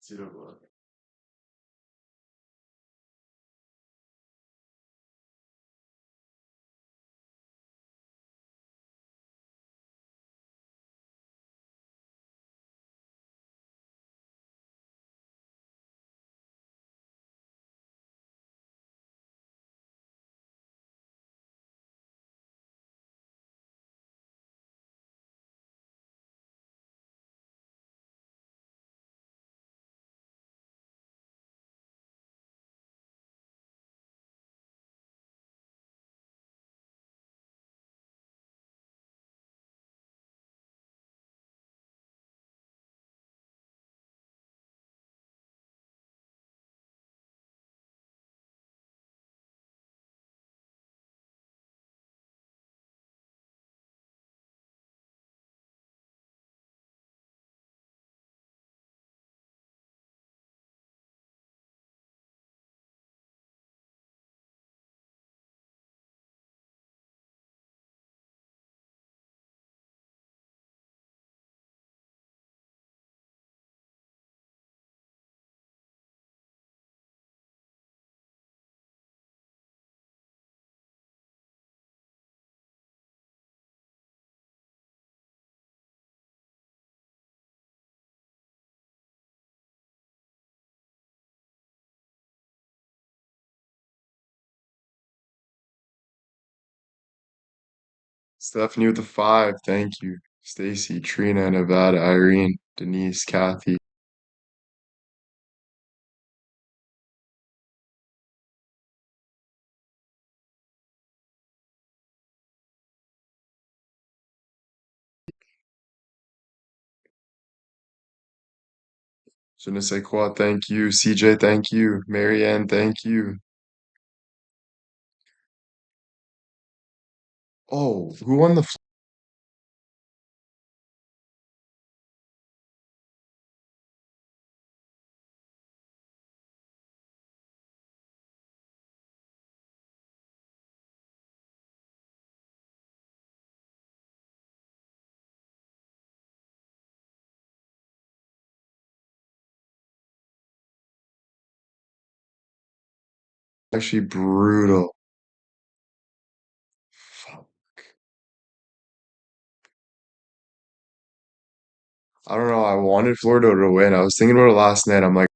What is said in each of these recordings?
Zero. Stephanie with the five, thank you. Stacy, Trina, Nevada, Irene, Denise, Kathy. Je ne sais quoi, thank you. CJ, thank you. Marianne, thank you. Oh, who won the actually brutal. Fuck. I don't know. I wanted Florida to win. I was thinking about it last night. I'm like,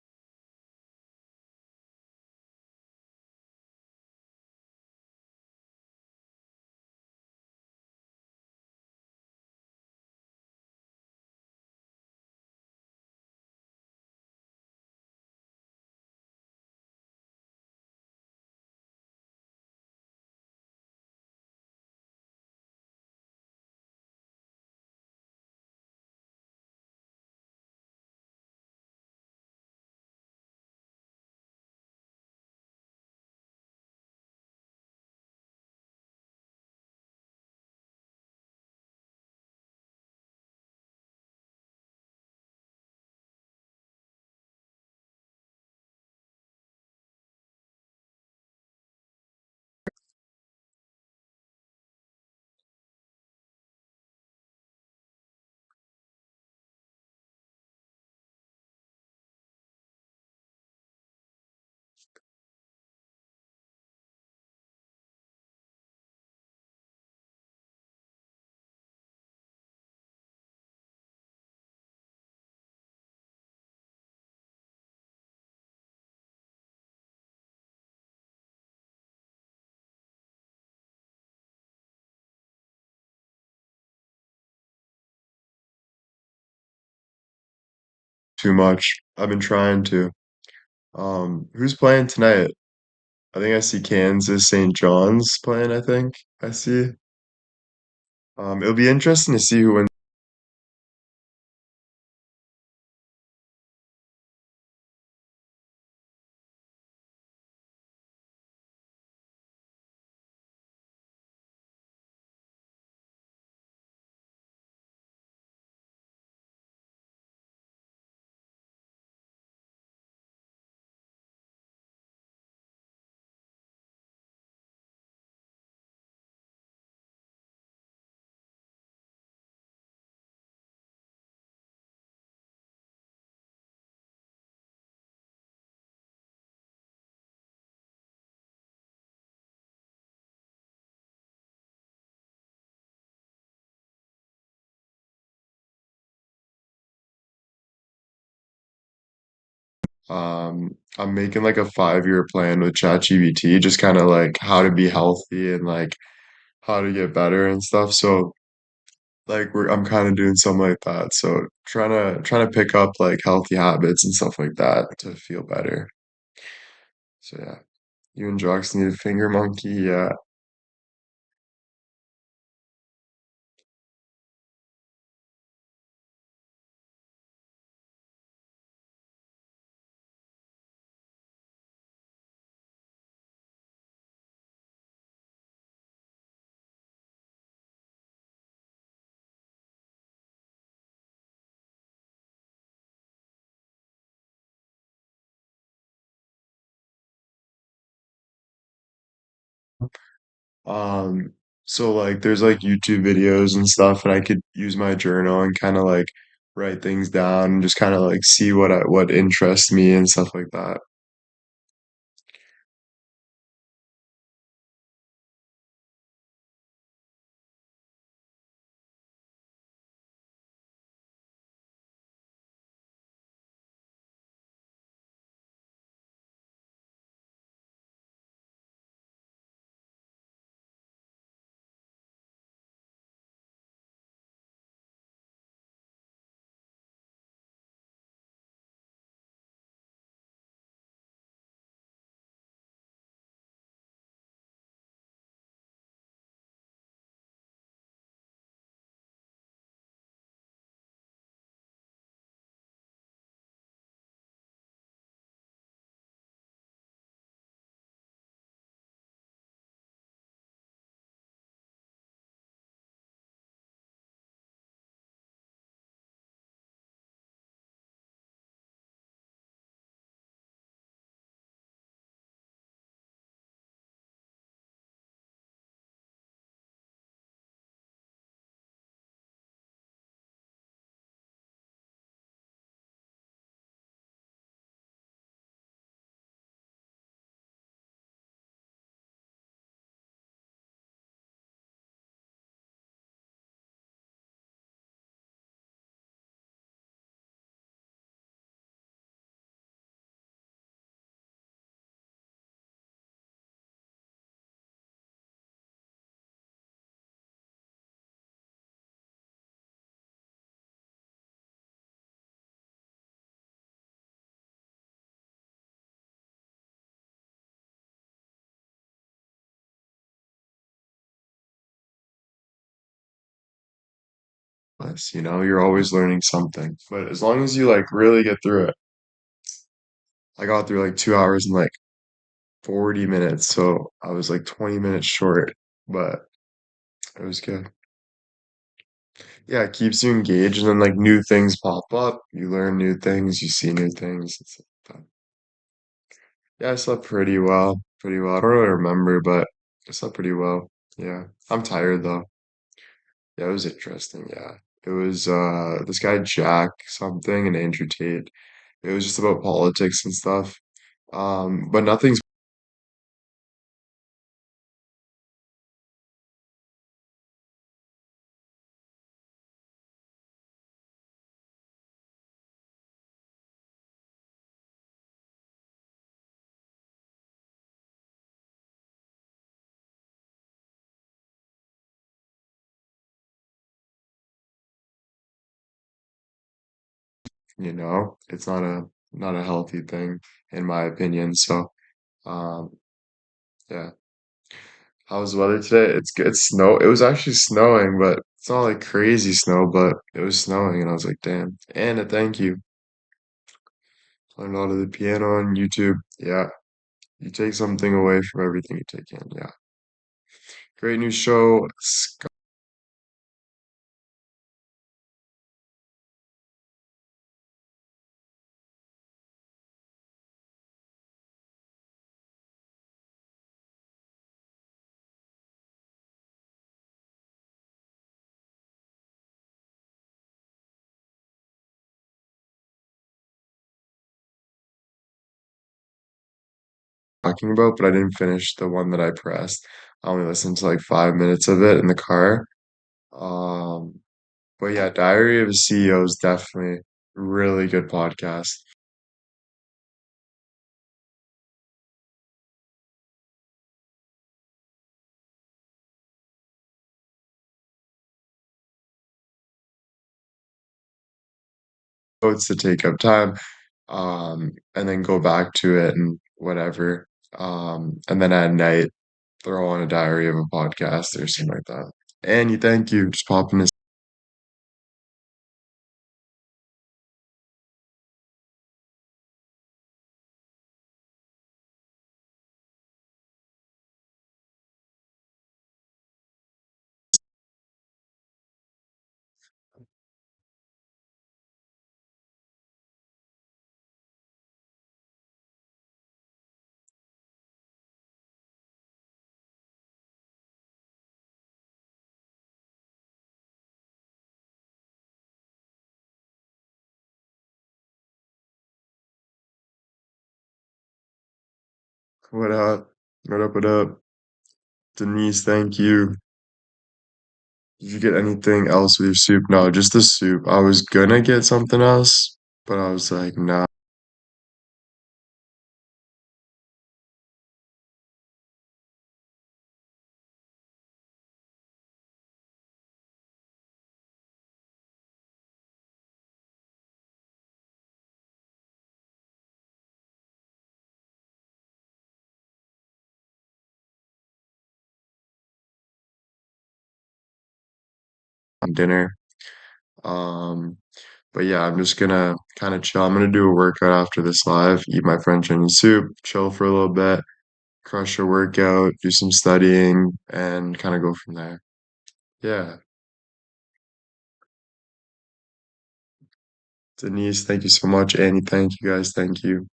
too much. I've been trying to. Who's playing tonight? I think I see Kansas St. John's playing, I think. I see. It'll be interesting to see who wins. I'm making like a 5-year plan with ChatGPT, just kind of like how to be healthy and like how to get better and stuff. So like I'm kind of doing something like that. So trying to pick up like healthy habits and stuff like that to feel better. So yeah, you and Jox need a finger monkey. Yeah. Um, so like there's like YouTube videos and stuff, and I could use my journal and kind of like write things down and just kind of like see what interests me and stuff like that. Plus, you're always learning something. But as long as you like really get through it, I got through like 2 hours and like 40 minutes, so I was like 20 minutes short, but it was good. Yeah, it keeps you engaged, and then like new things pop up. You learn new things, you see new things. It's like that. Yeah, I slept pretty well. Pretty well. I don't really remember, but I slept pretty well. Yeah. I'm tired though. Yeah, it was interesting. Yeah. It was this guy Jack something and Andrew Tate. It was just about politics and stuff. But nothing's it's not a healthy thing in my opinion. So um yeah. How was the weather today? It's good. It's snow. It was actually snowing, but it's not like crazy snow, but it was snowing and I was like, damn. And a thank you. Learned a lot of the piano on YouTube. Yeah. You take something away from everything you take in. Yeah. Great new show. Talking about, but I didn't finish the one that I pressed. I only listened to like 5 minutes of it in the car. Um, but yeah, Diary of a CEO is definitely really good podcast. notes to take up time, and then go back to it and whatever. And then at night, throw on a diary of a podcast or something like that. Annie, thank you. Just popping this. What up? What up? What up? Denise, thank you. Did you get anything else with your soup? No, just the soup. I was gonna get something else, but I was like, nah, on dinner. Um, but yeah, I'm just gonna kind of chill. I'm gonna do a workout after this live, eat my French onion soup, chill for a little bit, crush a workout, do some studying, and kind of go from there. Yeah. Denise, thank you so much. Annie, thank you guys. Thank you.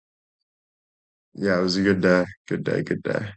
Yeah, it was a good day. Good day. Good day.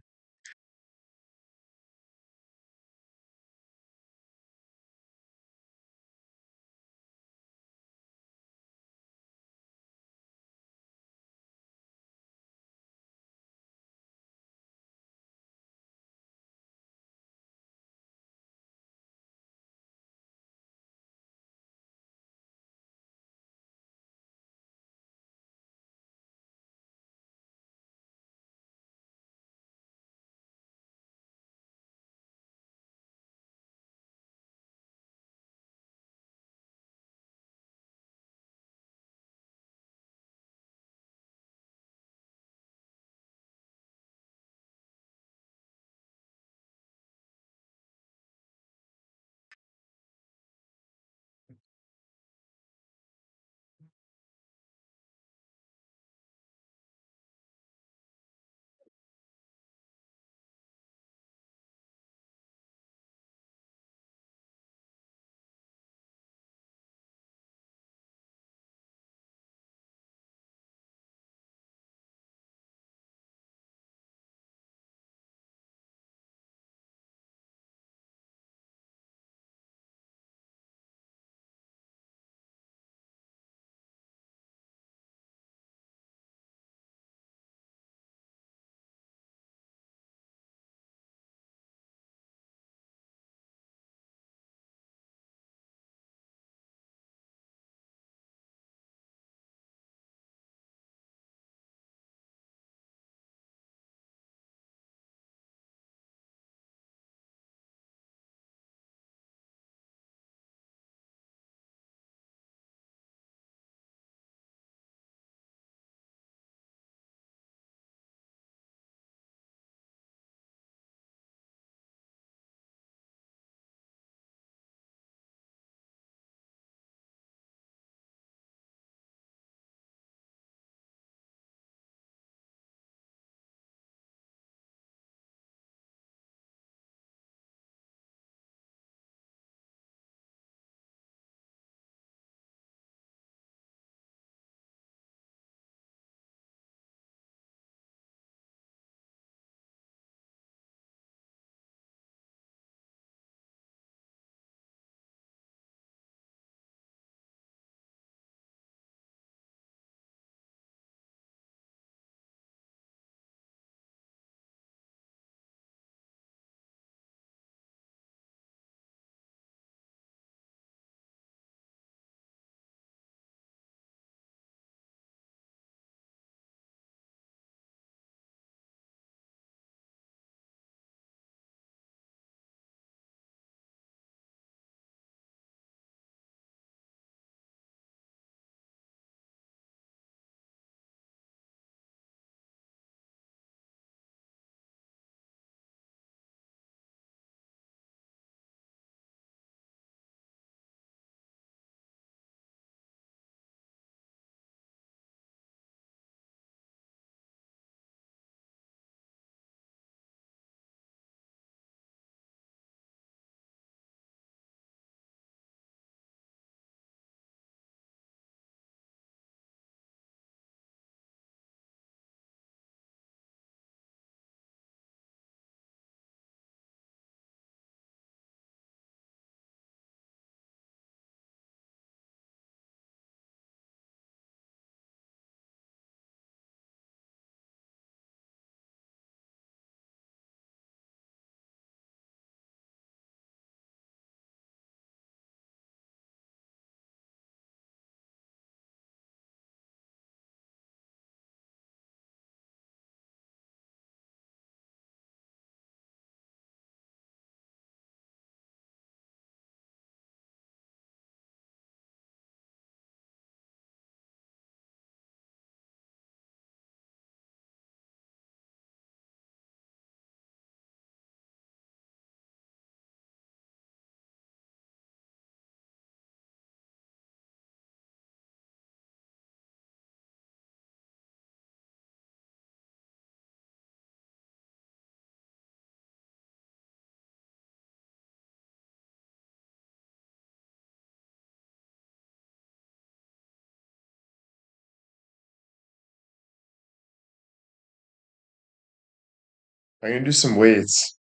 I'm gonna do some weights.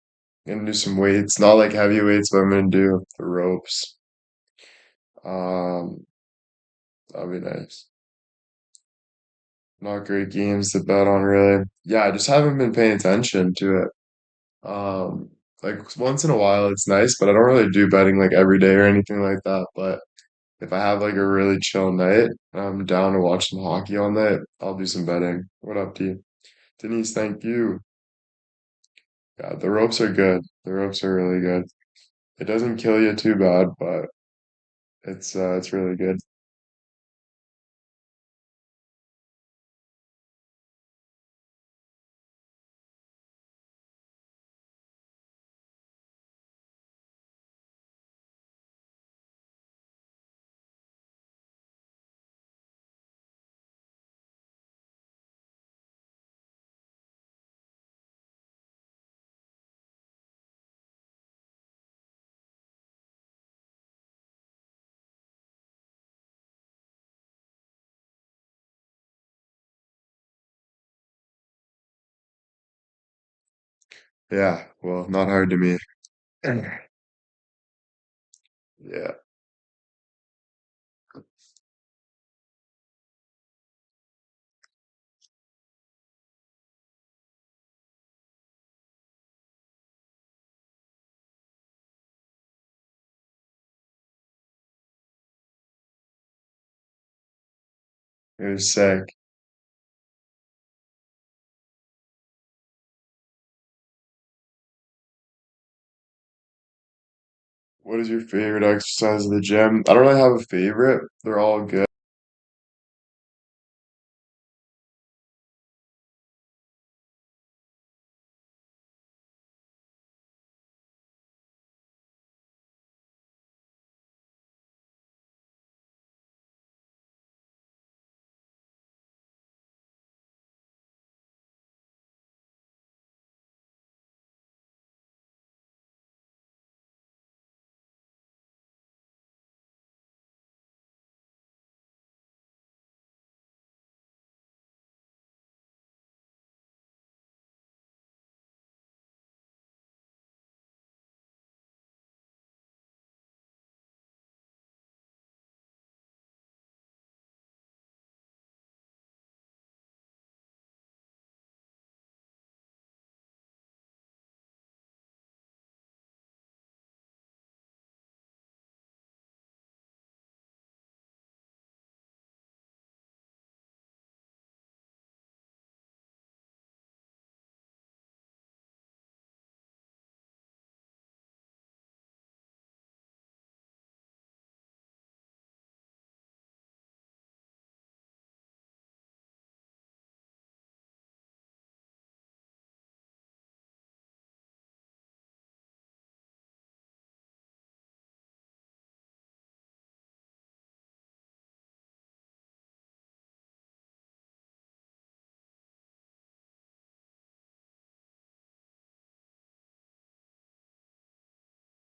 I'm gonna do some weights, not like heavy weights, but I'm gonna do the ropes. Um, that'll be nice. Not great games to bet on, really. Yeah, I just haven't been paying attention to it. Like once in a while it's nice, but I don't really do betting like every day or anything like that. But if I have like a really chill night, I'm down to watch some hockey all night. I'll do some betting. What up, T? Denise, thank you. Yeah, the ropes are good. The ropes are really good. It doesn't kill you too bad, but it's really good. Yeah, well, not hard to me. Yeah, it was sick. What is your favorite exercise of the gym? I don't really have a favorite. They're all good.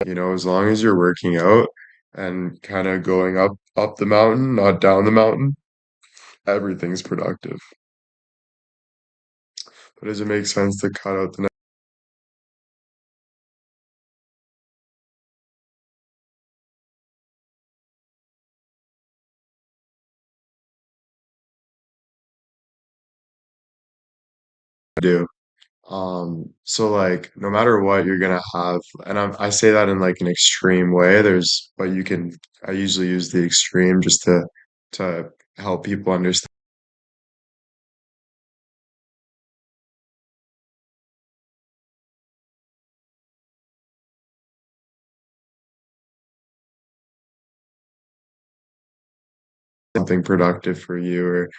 As long as you're working out and kind of going up the mountain, not down the mountain, everything's productive. But does it make sense to cut out the next do? So like no matter what you're gonna have, and I say that in like an extreme way. But I usually use the extreme just to help people understand something productive for you or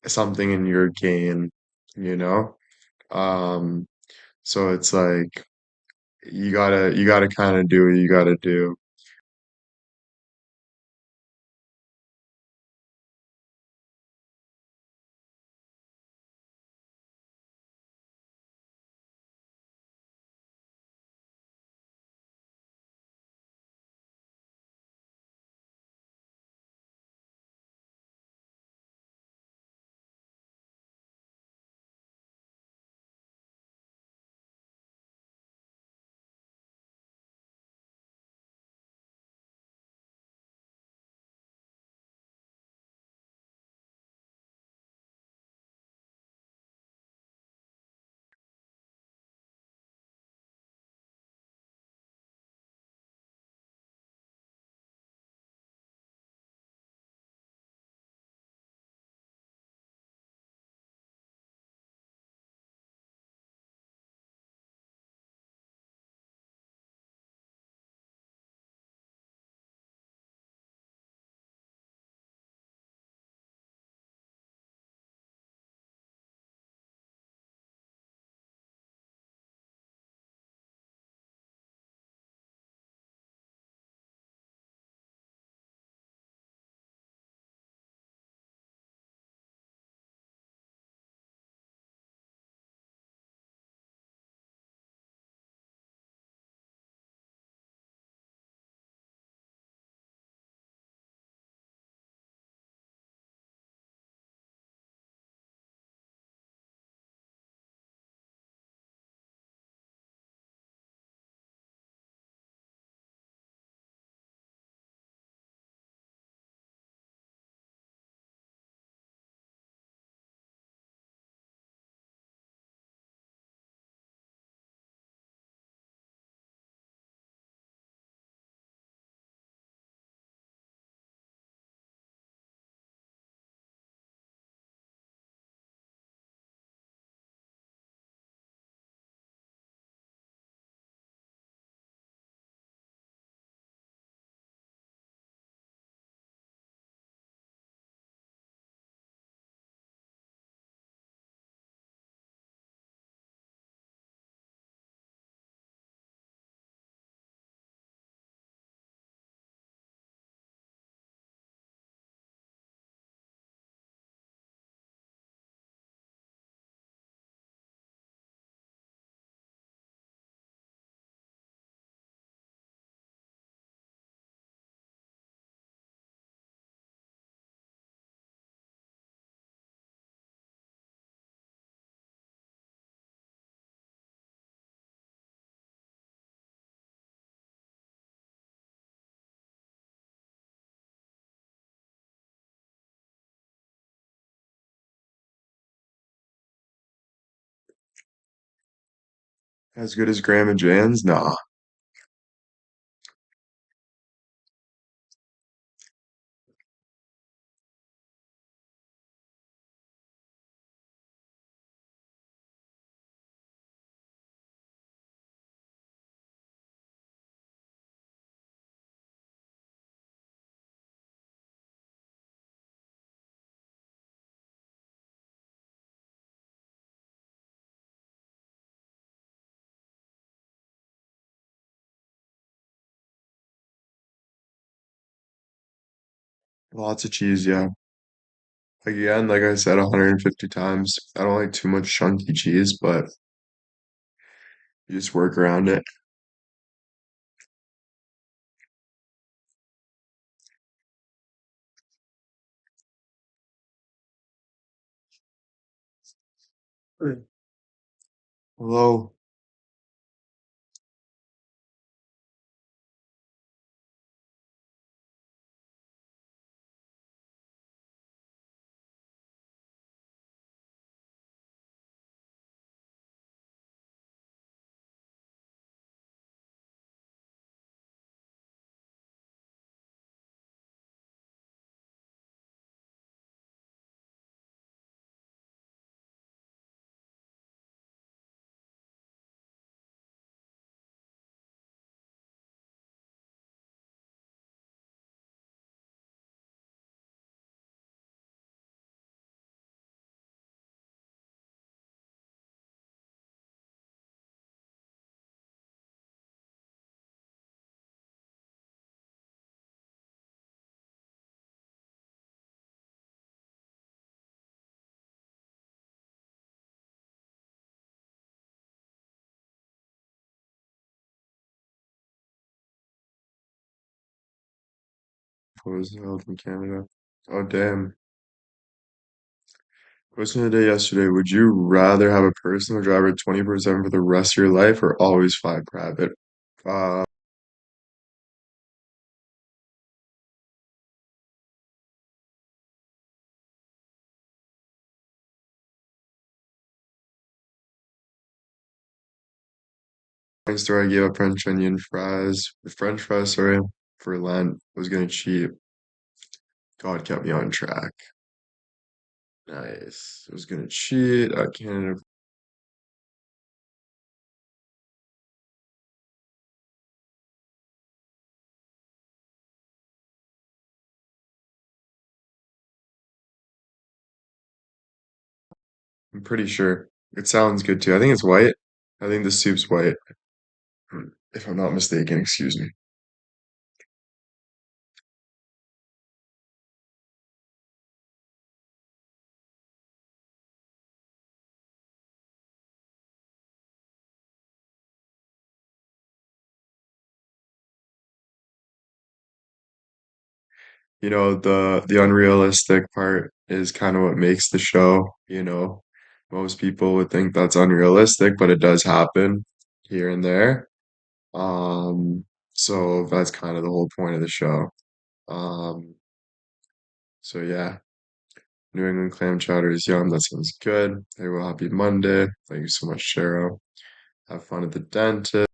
something in your gain, you know? Um, so it's like you gotta kind of do what you gotta do. As good as Graham and Jan's? Nah. Lots of cheese, yeah. Again, like I said 150 times, I don't like too much chunky cheese, but you just work around it. Right. Hello. Was held in Canada. Oh, damn. Question of the day yesterday. Would you rather have a personal driver 24/7 for the rest of your life or always fly private? Uh, Funny story, I gave up French onion fries, French fries, sorry, for Lent. I was gonna cheat. God kept me on track. Nice. I was gonna cheat. I can't. I'm pretty sure. It sounds good too. I think it's white. I think the soup's white. If I'm not mistaken, excuse me. The unrealistic part is kind of what makes the show. Most people would think that's unrealistic, but it does happen here and there. Um, so that's kind of the whole point of the show. Um, so yeah, New England clam chowder is yum. That sounds good. Hey, well, happy Monday. Thank you so much, Cheryl. Have fun at the dentist.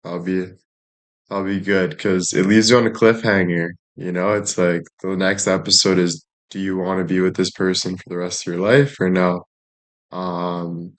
I'll be I'll be good because it leaves you on a cliffhanger. It's like the next episode is, do you want to be with this person for the rest of your life or no? Um,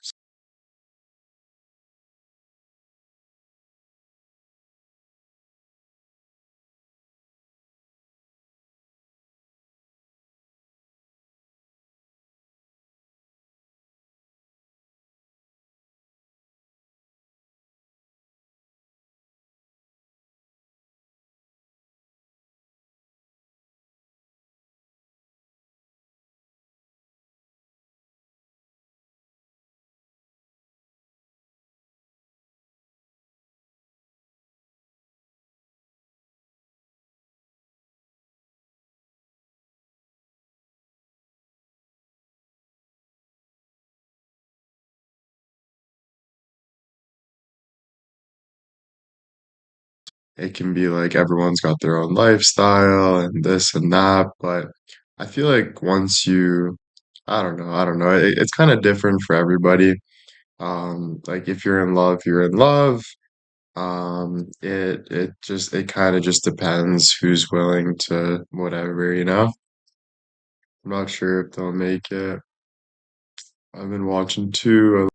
it can be like everyone's got their own lifestyle and this and that, but I feel like once you, I don't know, it's kind of different for everybody. Like if you're in love, you're in love. It kind of just depends who's willing to whatever, you know? I'm not sure if they'll make it. I've been watching two.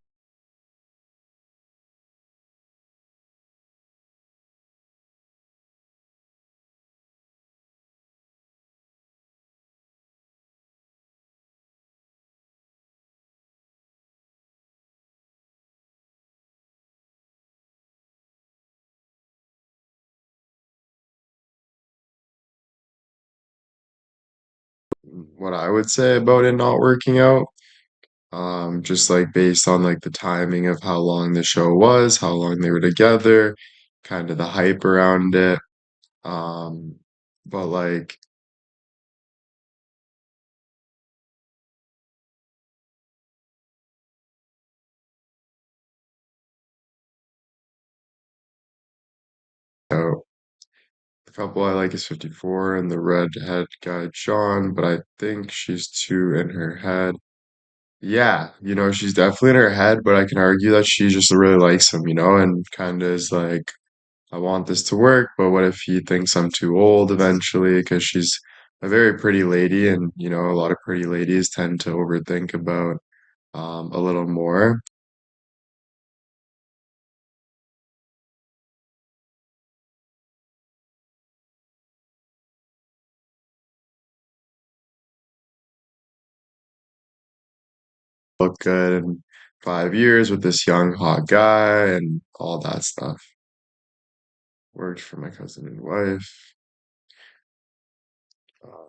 What I would say about it not working out. Just like based on like the timing of how long the show was, how long they were together, kind of the hype around it. Um, but like, oh, the couple I like is 54 and the redhead guy John, but I think she's two in her head. Yeah, she's definitely in her head, but I can argue that she just really likes him, and kind of is like, I want this to work, but what if he thinks I'm too old eventually? Because she's a very pretty lady, and a lot of pretty ladies tend to overthink about a little more. Look good in 5 years with this young hot guy and all that stuff. Worked for my cousin and wife. Um,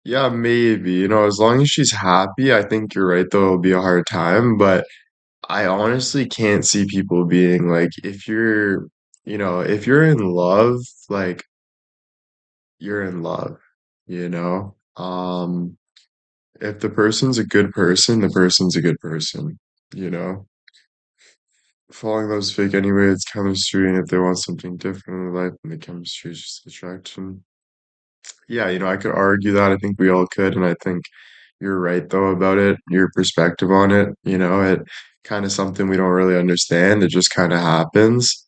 yeah, maybe. As long as she's happy, I think you're right, though it'll be a hard time, but I honestly can't see people being like, if you're in love, like you're in love, you know? If the person's a good person, the person's a good person, you know? Falling in love's fake anyway, it's chemistry, and if they want something different in life, then the chemistry is just attraction. Yeah, I could argue that. I think we all could, and I think you're right though about it. Your perspective on it, it kind of something we don't really understand. It just kind of happens.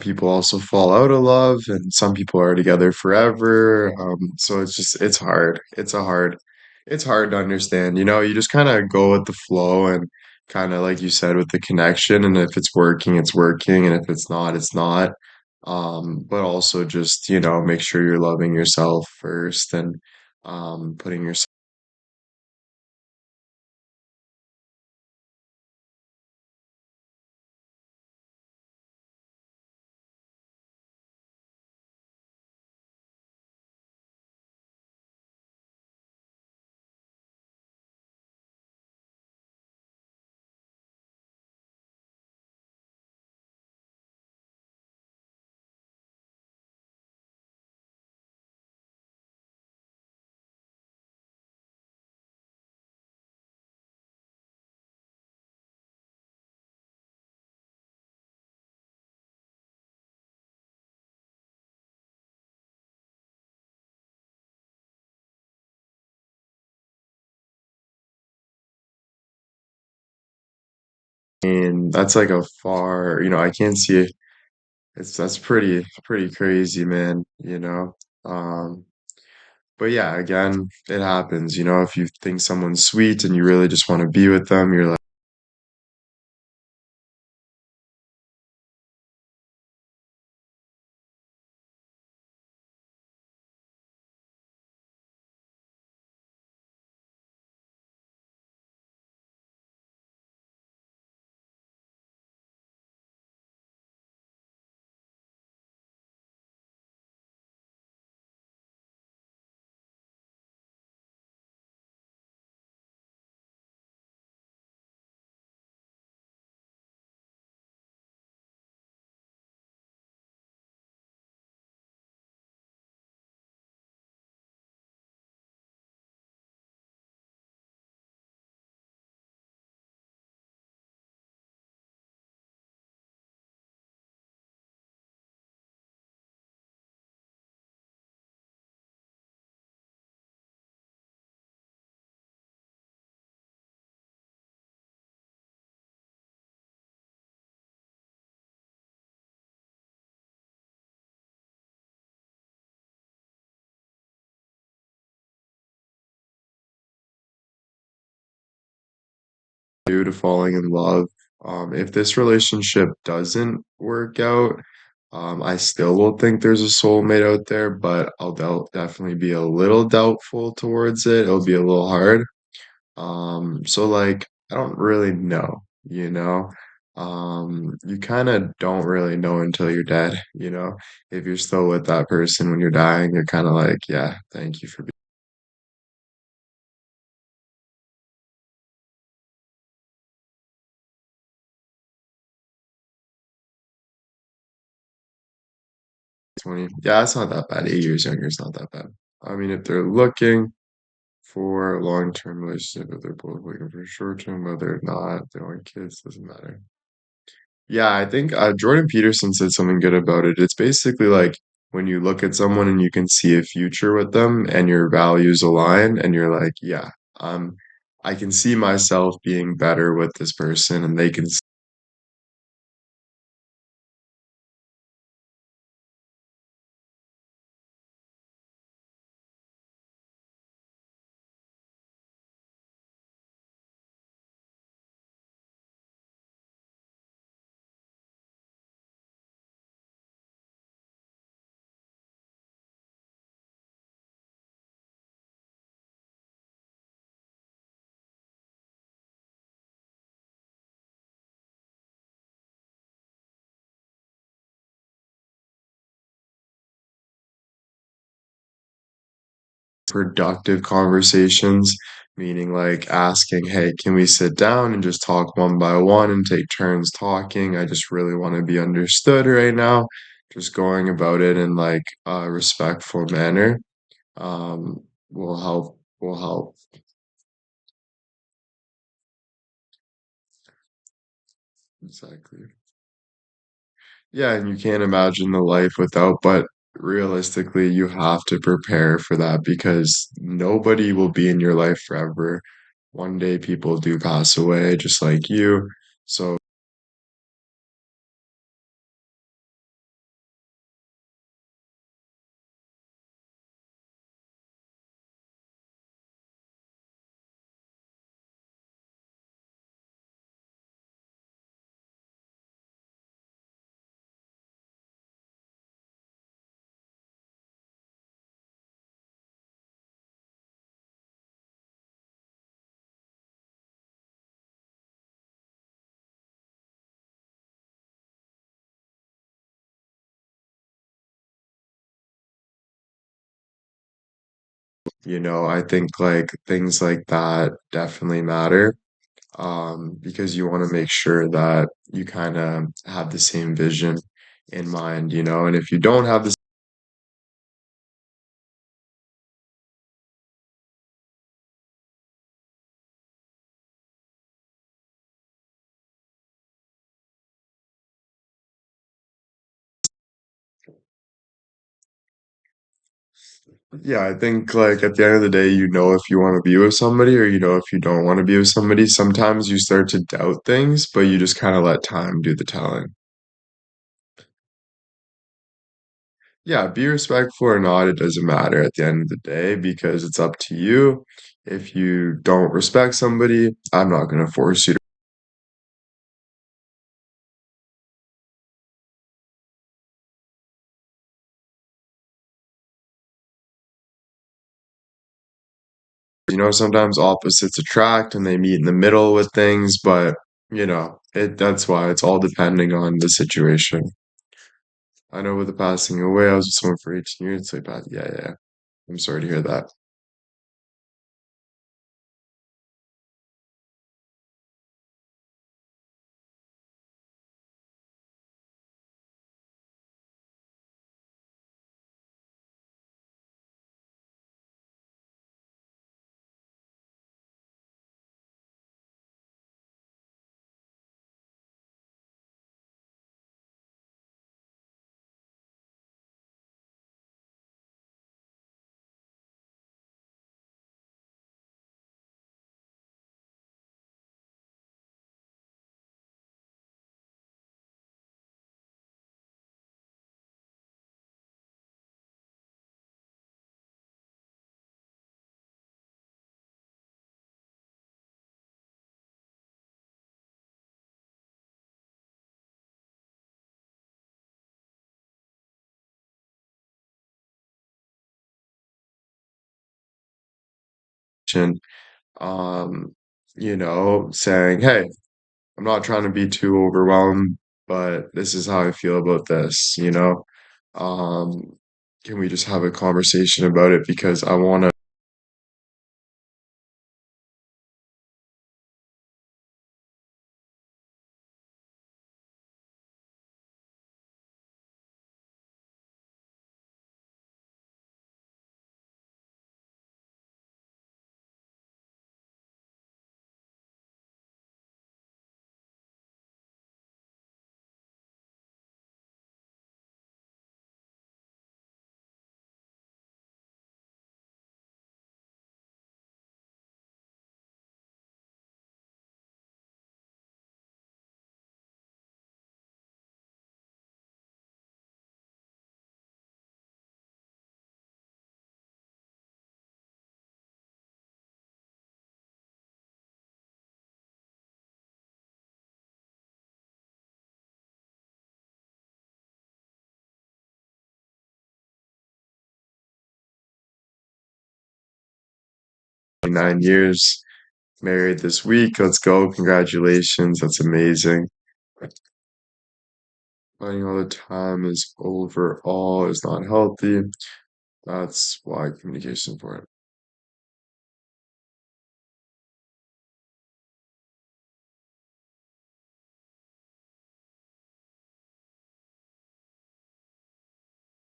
People also fall out of love, and some people are together forever. So it's hard. It's hard to understand. You just kind of go with the flow and kind of like you said with the connection, and if it's working, it's working, and if it's not, it's not. But also just, make sure you're loving yourself first and putting yourself and that's like a far, I can't see it. That's pretty crazy, man, Um, but yeah, again, it happens, if you think someone's sweet and you really just want to be with them, you're like due to falling in love. If this relationship doesn't work out, I still will think there's a soulmate out there, but I'll definitely be a little doubtful towards it. It'll be a little hard. So like I don't really know, you know. You kind of don't really know until you're dead, you know. If you're still with that person when you're dying, you're kind of like, yeah, thank you for being 20. Yeah, it's not that bad. 8 years younger is not that bad. I mean, if they're looking for a long-term relationship, if they're both looking for short-term, whether or not they want kids, doesn't matter. Yeah, I think Jordan Peterson said something good about it. It's basically like when you look at someone and you can see a future with them and your values align, and you're like, yeah, um, I can see myself being better with this person, and they can see productive conversations, meaning like asking, hey, can we sit down and just talk one by one and take turns talking? I just really want to be understood right now. Just going about it in like a respectful manner will help. Exactly. Yeah, and you can't imagine the life without, but realistically, you have to prepare for that because nobody will be in your life forever. One day people do pass away, just like you. So, I think like things like that definitely matter. Because you want to make sure that you kind of have the same vision in mind, and if you don't have this, yeah, I think like at the end of the day, if you want to be with somebody or if you don't want to be with somebody. Sometimes you start to doubt things, but you just kind of let time do the telling. Yeah, be respectful or not, it doesn't matter at the end of the day because it's up to you. If you don't respect somebody, I'm not going to force you to. Sometimes opposites attract and they meet in the middle with things, but that's why it's all depending on the situation. I know with the passing away, I was with someone for 18 years. It's like, yeah, yeah, yeah. I'm sorry to hear that. communication, um, saying, "Hey, I'm not trying to be too overwhelmed, but this is how I feel about this, you know? Um, can we just have a conversation about it because I wanna." 9 years, married this week. Let's go. Congratulations. That's amazing. Finding all the time is overall is not healthy. That's why communication is important.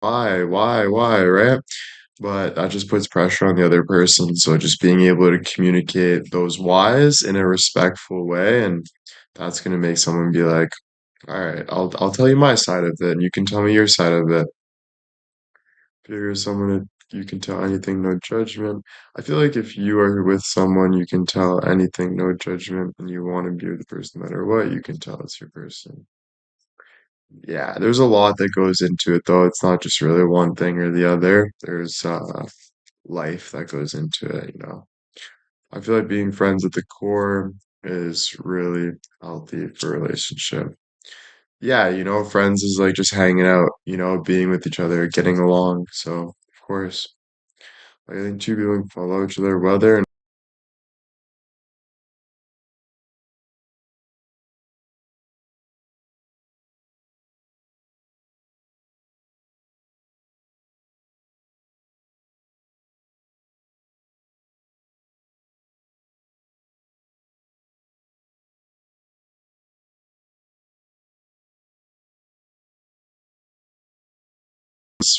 Why, right? But that just puts pressure on the other person. So just being able to communicate those whys in a respectful way, and that's gonna make someone be like, all right, I'll tell you my side of it, and you can tell me your side of it. If you're someone that you can tell anything, no judgment. I feel like if you are with someone you can tell anything, no judgment, and you want to be with the person no matter what, you can tell it's your person. Yeah, there's a lot that goes into it though. It's not just really one thing or the other. There's life that goes into it. I feel like being friends at the core is really healthy for a relationship. Yeah, friends is like just hanging out, being with each other, getting along. So, of course, I think two people can follow each other whether and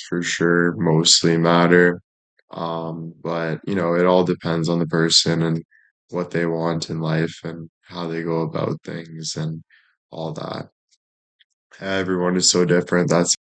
for sure mostly matter. But it all depends on the person and what they want in life and how they go about things and all that. Everyone is so different. That's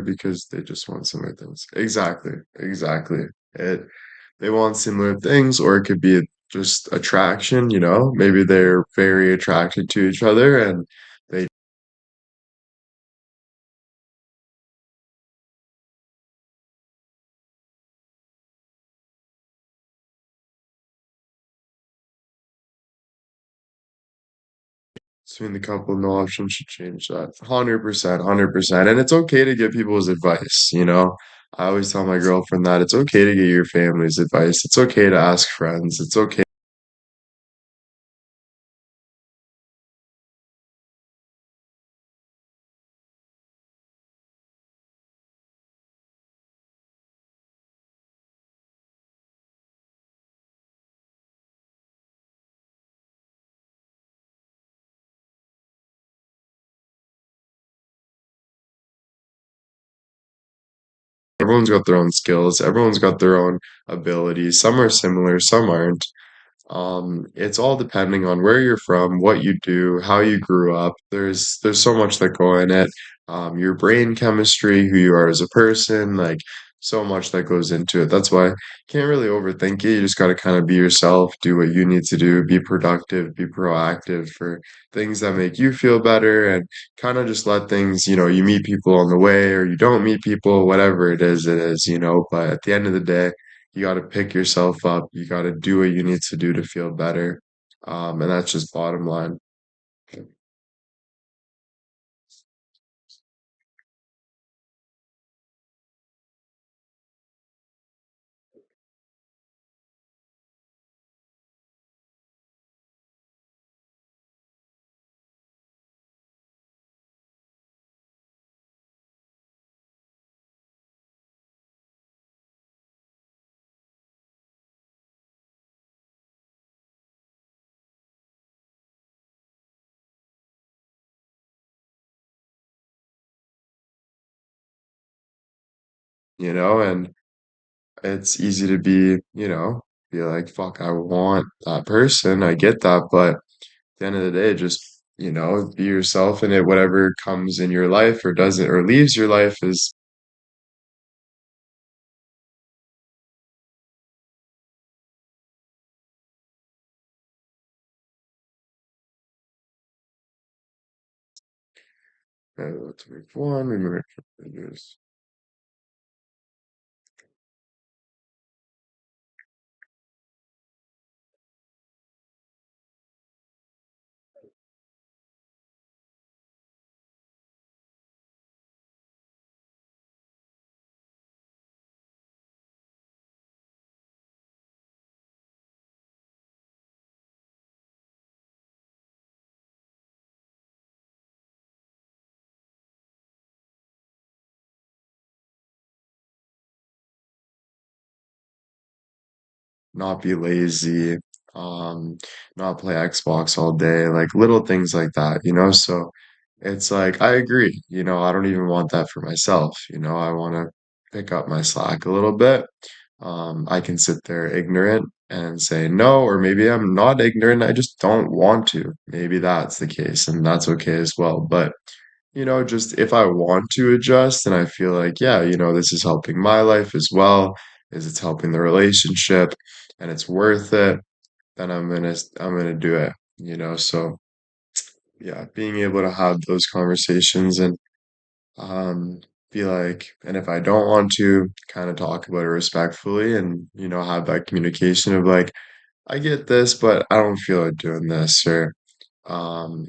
because they just want similar things. Exactly, exactly. It they want similar things, or it could be just attraction. Maybe they're very attracted to each other and they between the couple, no option should change that. 100%, 100%. And it's okay to give people's advice. I always tell my girlfriend that it's okay to get your family's advice. It's okay to ask friends. It's okay. Everyone's got their own skills. Everyone's got their own abilities. Some are similar, some aren't. It's all depending on where you're from, what you do, how you grew up. There's so much that go in it. Your brain chemistry, who you are as a person, like so much that goes into it. That's why you can't really overthink it. You just got to kind of be yourself, do what you need to do, be productive, be proactive for things that make you feel better, and kind of just let things, you meet people on the way or you don't meet people, whatever it is. But at the end of the day, you got to pick yourself up. You got to do what you need to do to feel better. And that's just bottom line. And it's easy to be like, fuck, I want that person. I get that. But at the end of the day, just, be yourself and whatever comes in your life or doesn't or leaves your life is let's move on. Remember, not be lazy, um, not play Xbox all day, like little things like that. So it's like I agree, I don't even want that for myself, I want to pick up my slack a little bit. I can sit there ignorant and say no, or maybe I'm not ignorant, I just don't want to. Maybe that's the case, and that's okay as well. But just if I want to adjust and I feel like, yeah, this is helping my life as well, is it's helping the relationship and it's worth it, then I'm gonna do it. So yeah, being able to have those conversations and um be like, and if I don't want to, kind of talk about it respectfully and have that communication of like, I get this, but I don't feel like doing this or um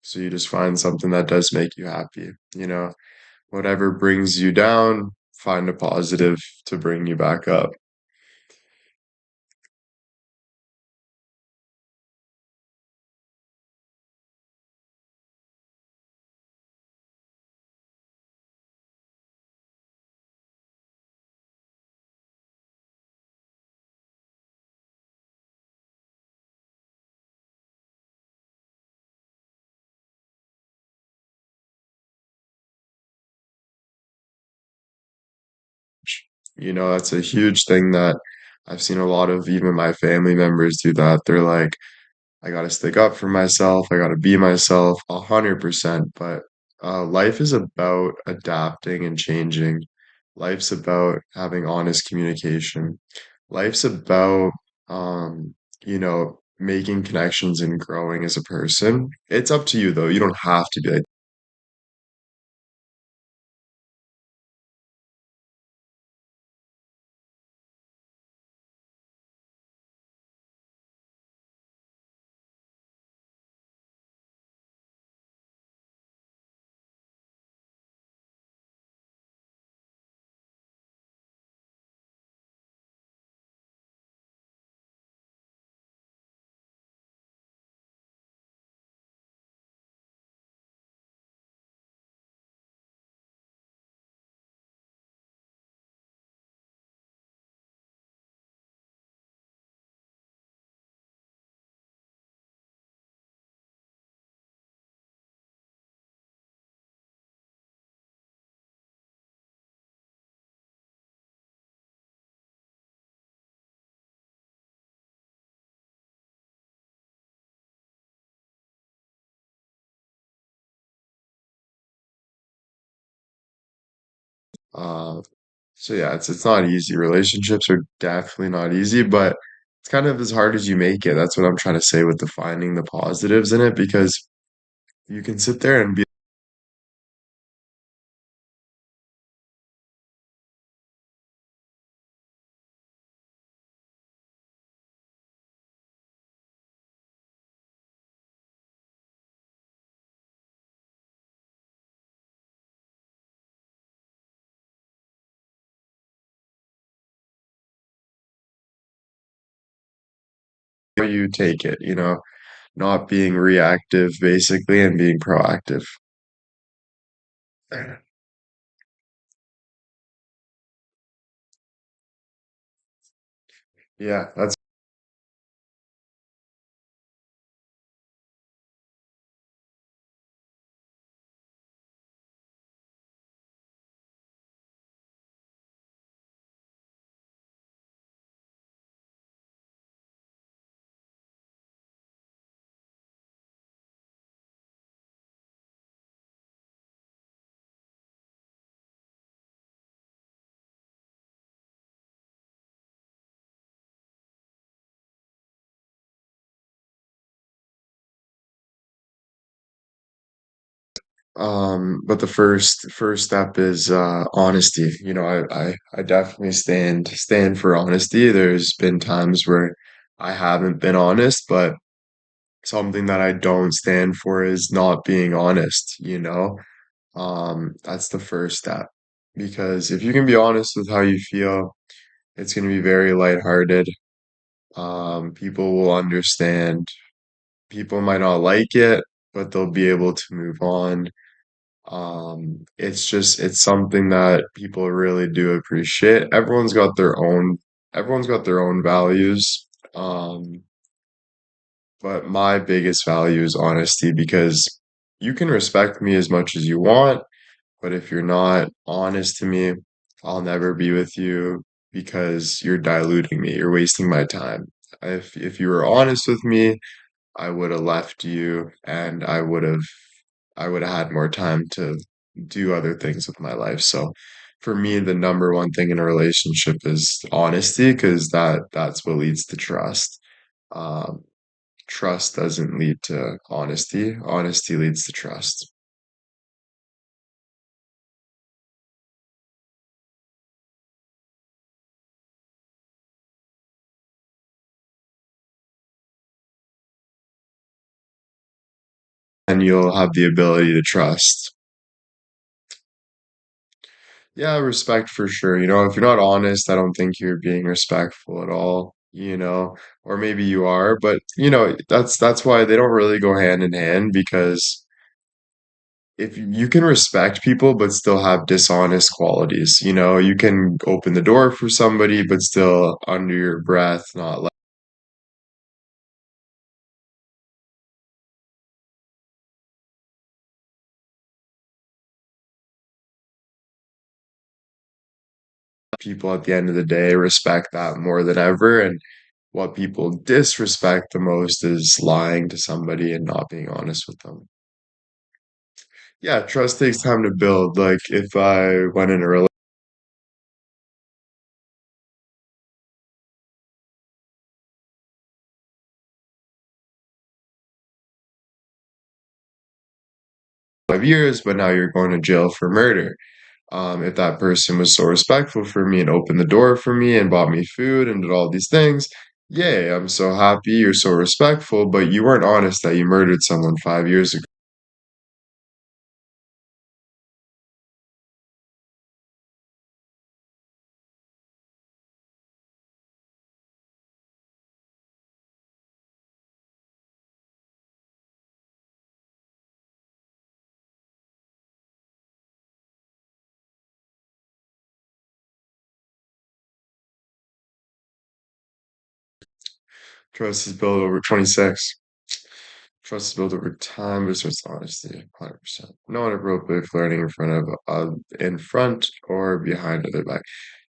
so you just find something that does make you happy. Whatever brings you down, find a positive to bring you back up. That's a huge thing that I've seen a lot of even my family members do that. They're like, I gotta stick up for myself, I gotta be myself 100%. But life is about adapting and changing. Life's about having honest communication. Life's about making connections and growing as a person. It's up to you though. You don't have to be like Uh, so yeah, it's not easy. Relationships are definitely not easy, but it's kind of as hard as you make it. That's what I'm trying to say with defining the positives in it, because you can sit there and be how you take it, not being reactive basically and being proactive. Yeah, that's but the first step is honesty. I definitely stand for honesty. There's been times where I haven't been honest, but something that I don't stand for is not being honest. That's the first step. Because if you can be honest with how you feel, it's going to be very lighthearted. People will understand. People might not like it, but they'll be able to move on. It's something that people really do appreciate. Everyone's got their own values. But my biggest value is honesty, because you can respect me as much as you want, but if you're not honest to me, I'll never be with you because you're diluting me. You're wasting my time. If you were honest with me, I would have left you, and I would have had more time to do other things with my life. So for me, the number one thing in a relationship is honesty, because that's what leads to trust. Um, Trust doesn't lead to honesty. Honesty leads to trust. And you'll have the ability to trust. Yeah, respect for sure. If you're not honest, I don't think you're being respectful at all. Or maybe you are, but that's why they don't really go hand in hand, because if you can respect people but still have dishonest qualities, you can open the door for somebody but still under your breath not let people at the end of the day respect that more than ever. And what people disrespect the most is lying to somebody and not being honest with them. Yeah, trust takes time to build. Like if I went in a relationship 5 years, but now you're going to jail for murder. If that person was so respectful for me and opened the door for me and bought me food and did all these things, yay, I'm so happy you're so respectful, but you weren't honest that you murdered someone 5 years ago. Trust is built over 26. Trust is built over time, but it starts with honesty, 100%. No inappropriate flirting in front or behind other back.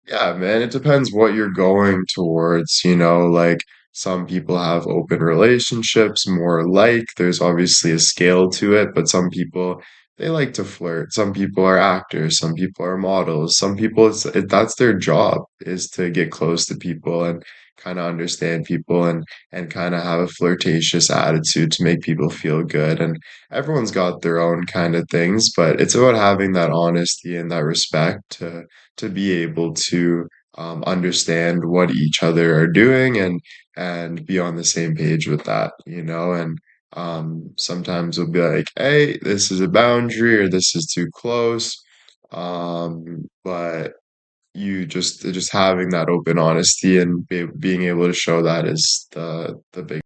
Yeah, man, it depends what you're going towards. Like some people have open relationships, more like there's obviously a scale to it, but some people they like to flirt. Some people are actors, some people are models, some people that's their job is to get close to people and kind of understand people and kind of have a flirtatious attitude to make people feel good. And everyone's got their own kind of things, but it's about having that honesty and that respect to be able to understand what each other are doing and be on the same page with that, you know, and sometimes we'll be like, hey, this is a boundary or this is too close. But just having that open honesty and being able to show that is the big.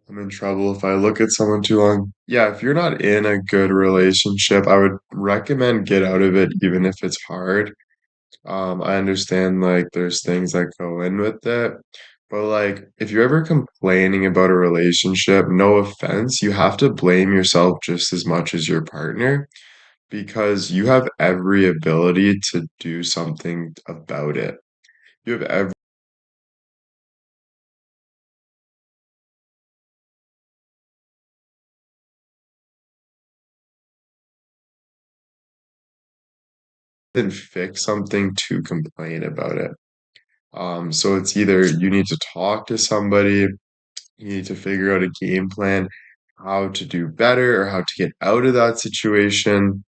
I'm in trouble if I look at someone too long. Yeah, if you're not in a good relationship, I would recommend get out of it, even if it's hard. I understand like there's things that go in with it, but like if you're ever complaining about a relationship, no offense, you have to blame yourself just as much as your partner because you have every ability to do something about it. You have every and fix something to complain about it. So it's either you need to talk to somebody, you need to figure out a game plan, how to do better or how to get out of that situation.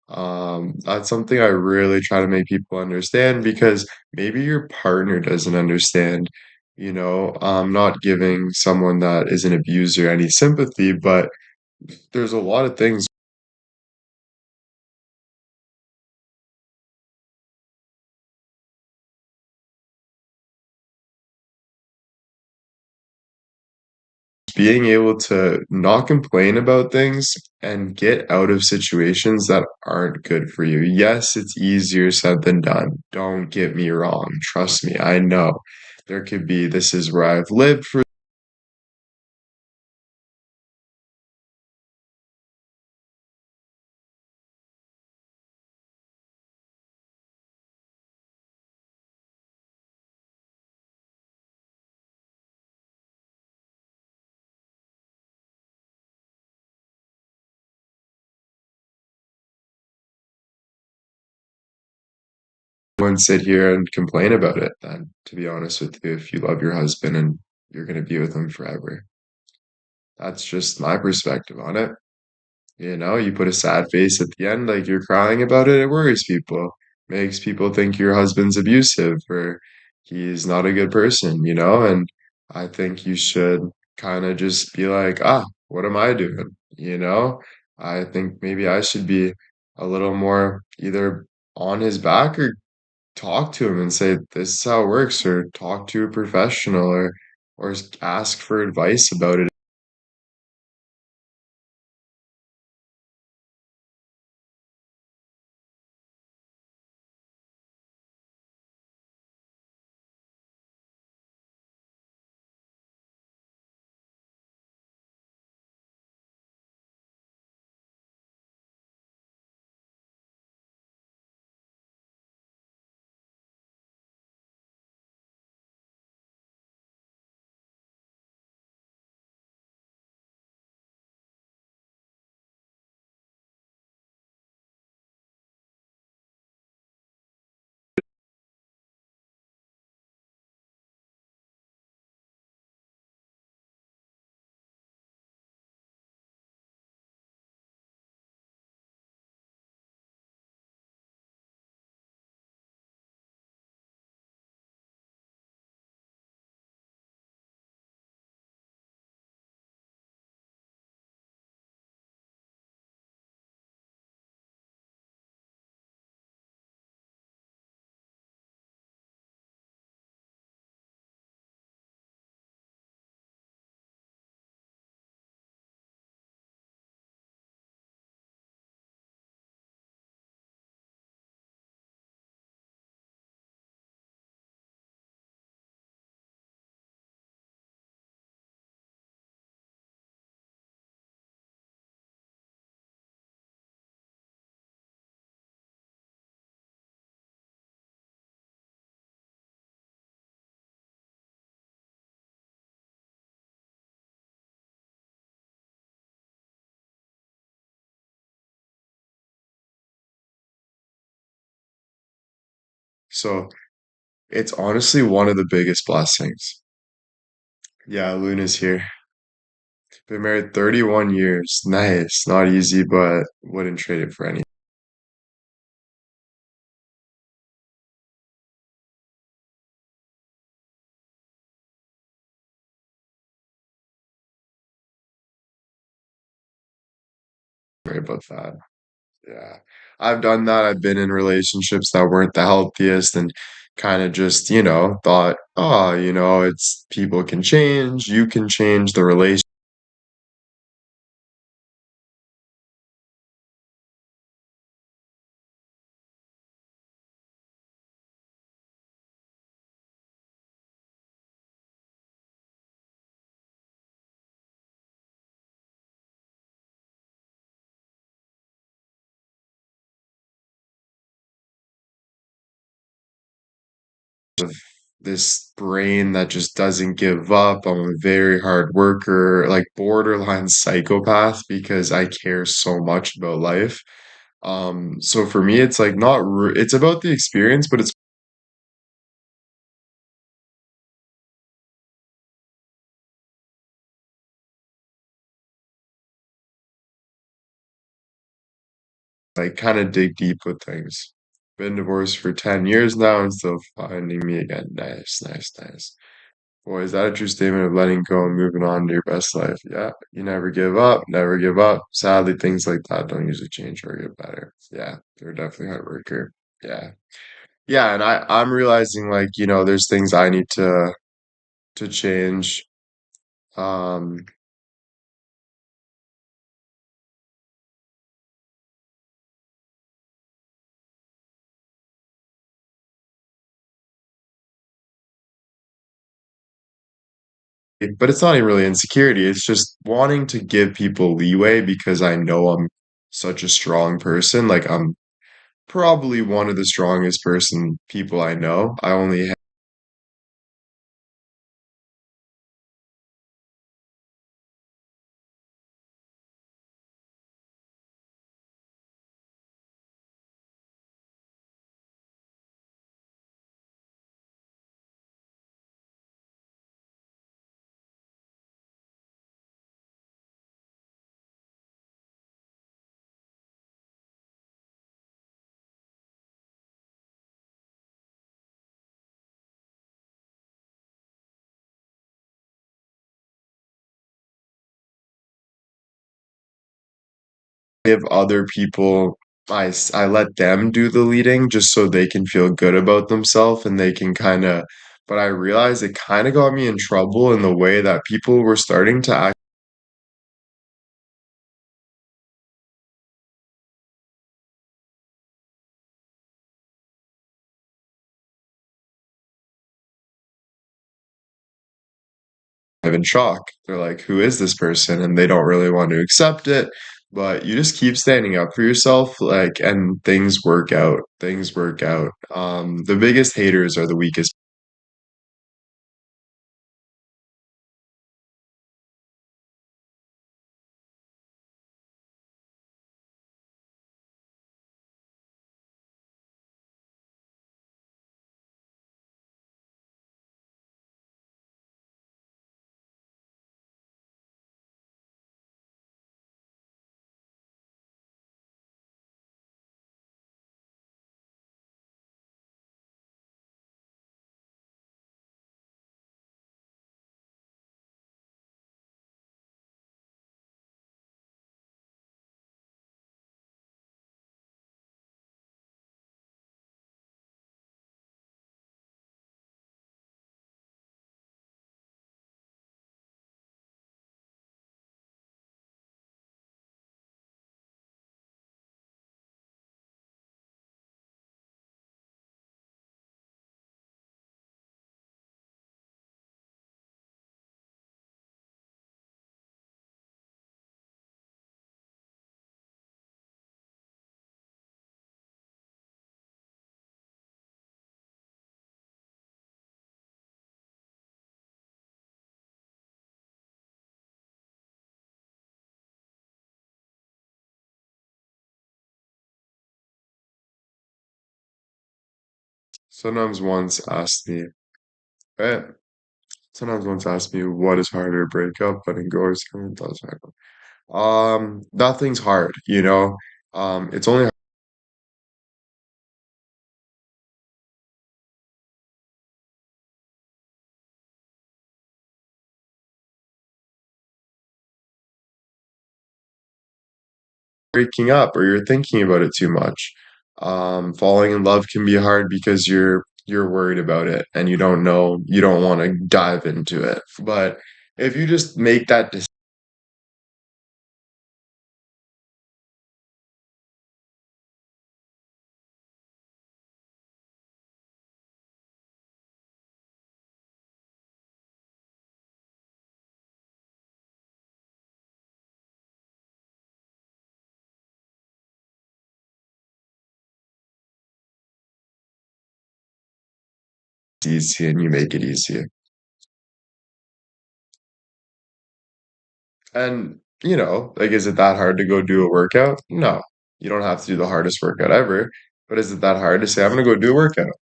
Um, that's something I really try to make people understand because maybe your partner doesn't understand, you know, not giving someone that is an abuser any sympathy, but there's a lot of things being able to not complain about things and get out of situations that aren't good for you. Yes, it's easier said than done. Don't get me wrong. Trust me, I know. There could be this is where I've lived for and sit here and complain about it then, to be honest with you, if you love your husband and you're gonna be with him forever. That's just my perspective on it. You know, you put a sad face at the end, like you're crying about it, it worries people. Makes people think your husband's abusive or he's not a good person, you know? And I think you should kind of just be like, ah, what am I doing? You know? I think maybe I should be a little more either on his back or talk to him and say, this is how it works, or talk to a professional or ask for advice about it. So it's honestly one of the biggest blessings. Yeah, Luna's here. Been married 31 years. Nice. Not easy, but wouldn't trade it for anything. Sorry about that. Yeah. I've done that. I've been in relationships that weren't the healthiest and kind of just, thought, oh, it's people can change, you can change the relation. Of this brain that just doesn't give up. I'm a very hard worker, like borderline psychopath because I care so much about life. So for me, it's like not, it's about the experience, but it's like kind of dig deep with things. Been divorced for 10 years now and still finding me again. Nice, nice, nice. Boy, is that a true statement of letting go and moving on to your best life? Yeah, you never give up, never give up. Sadly, things like that don't usually change or get better. Yeah, they're definitely hard worker. Yeah. Yeah, and I'm realizing like, there's things I need to change. Um, but it's not even really insecurity. It's just wanting to give people leeway because I know I'm such a strong person. Like I'm probably one of the strongest people I know. I only give other people I let them do the leading just so they can feel good about themselves and they can kind of but I realized it kind of got me in trouble in the way that people were starting to act in shock. They're like, who is this person? And they don't really want to accept it. But you just keep standing up for yourself, like, and things work out. Things work out. The biggest haters are the weakest. Sometimes once asked me, right? Sometimes once asked me what is harder, breakup, letting go, or someone does harder. Nothing's hard, you know. It's only breaking up or you're thinking about it too much. Falling in love can be hard because you're worried about it and you don't know, you don't want to dive into it. But if you just make that decision, it's easy and you make it easy. And, like, is it that hard to go do a workout? No, you don't have to do the hardest workout ever. But is it that hard to say, I'm gonna go do a workout?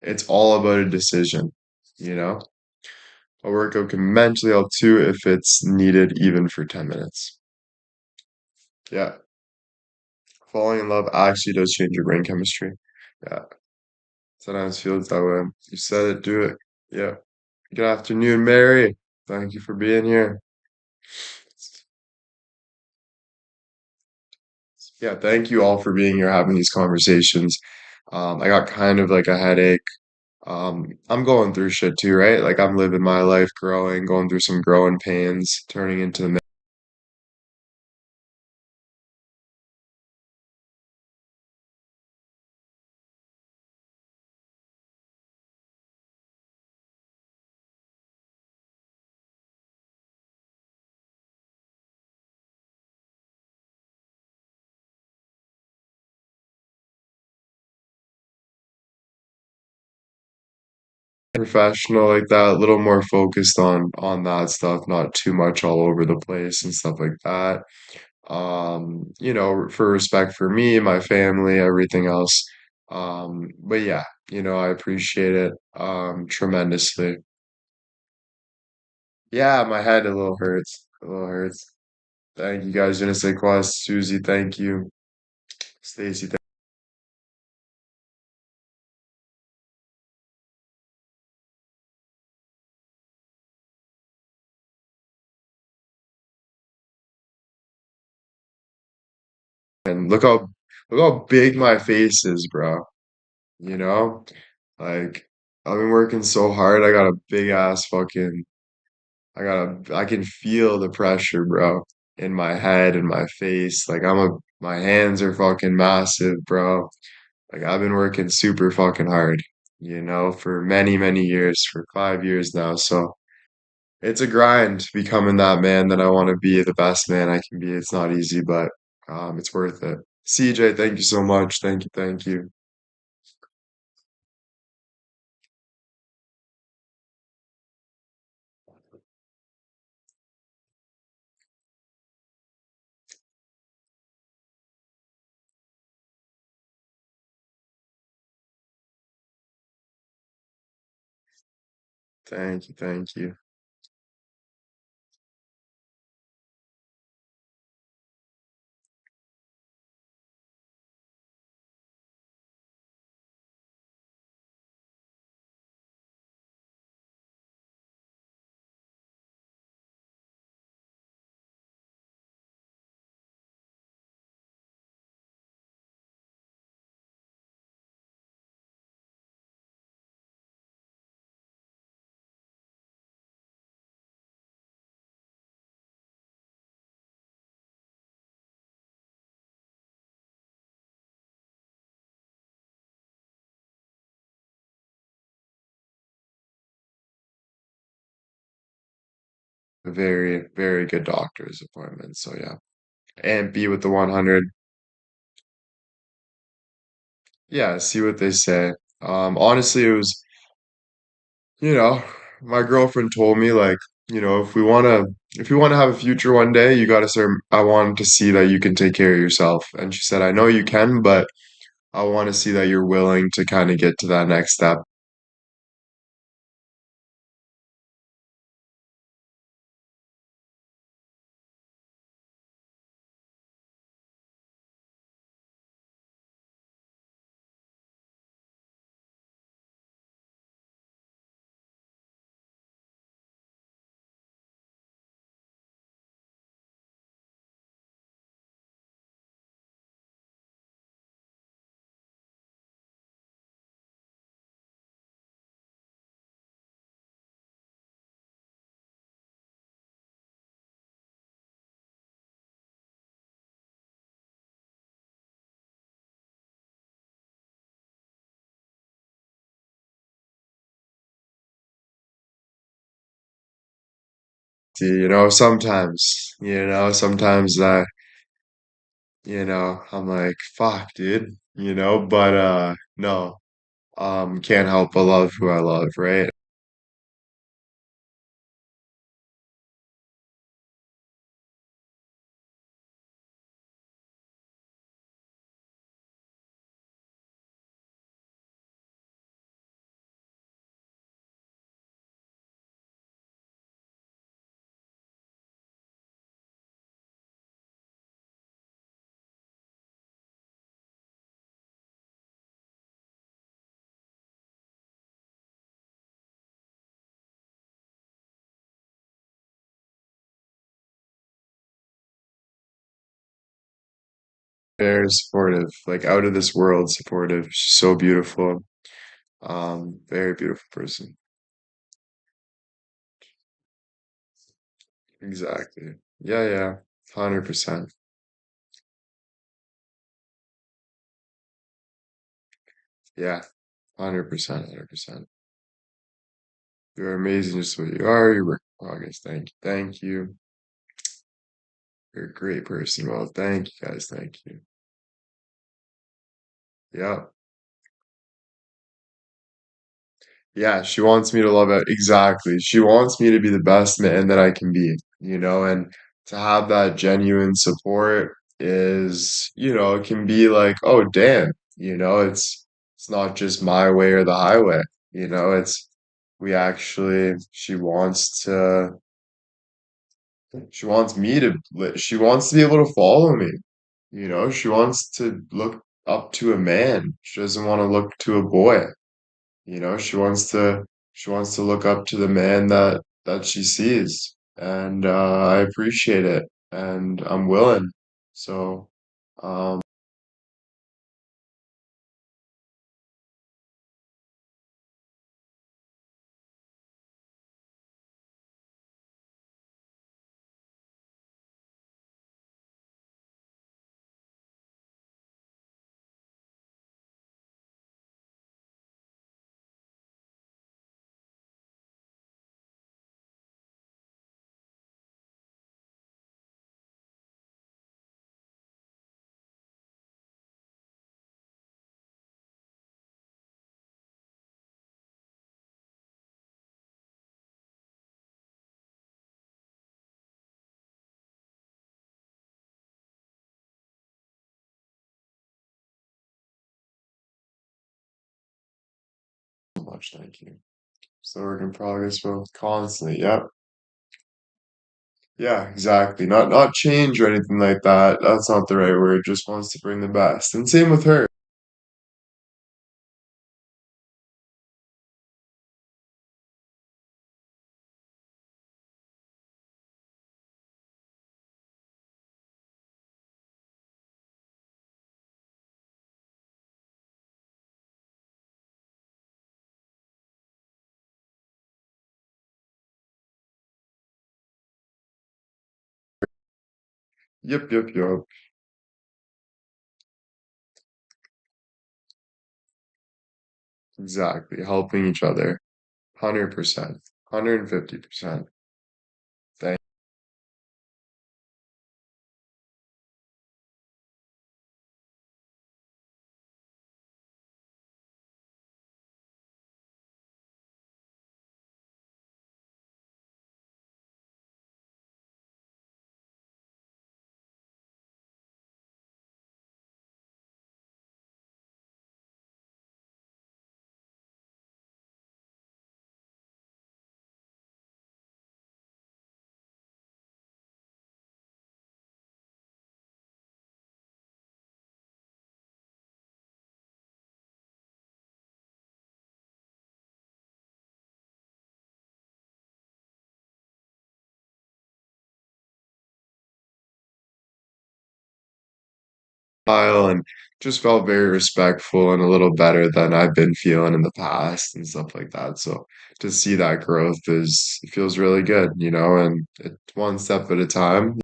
It's all about a decision, you know? A workout can mentally help too if it's needed even for 10 minutes. Yeah. Falling in love actually does change your brain chemistry. Yeah. Sometimes feels that way. You said it, do it. Yeah. Good afternoon, Mary. Thank you for being here. Yeah, thank you all for being here having these conversations. I got kind of like a headache. I'm going through shit too, right? Like I'm living my life growing, going through some growing pains, turning into the professional like that, a little more focused on that stuff, not too much all over the place and stuff like that. For respect for me, my family, everything else. But yeah, I appreciate it tremendously. Yeah, my head a little hurts. A little hurts. Thank you guys, Je ne sais quoi, Susie, thank you. Stacy, and look how big my face is, bro. You know? Like I've been working so hard. I got a big ass fucking I can feel the pressure, bro, in my head and my face. My hands are fucking massive, bro. Like I've been working super fucking hard, for many, many years, for 5 years now. So it's a grind becoming that man that I want to be, the best man I can be. It's not easy, but it's worth it. CJ, thank you so much. Thank you, thank you. Thank you, thank you. a very, very good doctor's appointment. So yeah. And be with the 100. Yeah, see what they say. Honestly, it was, you know, my girlfriend told me like, if you wanna have a future one day, you gotta start. I want to see that you can take care of yourself. And she said, I know you can, but I want to see that you're willing to kind of get to that next step. Sometimes I'm like, fuck, dude, but no, can't help but love who I love, right? Very supportive, like out of this world supportive. She's so beautiful. Very beautiful person. Exactly. Yeah, yeah. 100%. Yeah. 100%, 100%. You're amazing just what you are. You work in progress. Thank you. Thank you. You're a great person. Well, thank you guys. Thank you. Yeah. Yeah, she wants me to love it. Exactly. She wants me to be the best man that I can be, and to have that genuine support is, it can be like, oh, damn, it's not just my way or the highway, it's we actually she wants to be able to follow me, she wants to look up to a man. She doesn't want to look to a boy. She wants to look up to the man that she sees, and I appreciate it, and I'm willing. So, um, so much, thank you. So work in progress, will constantly. Yep. Yeah, exactly. Not change or anything like that. That's not the right word. Just wants to bring the best. And same with her. Yep, yep, yep. Exactly. Helping each other. 100%. 150%. Thank smile and just felt very respectful and a little better than I've been feeling in the past and stuff like that. So to see that growth is it feels really good, and it's one step at a time.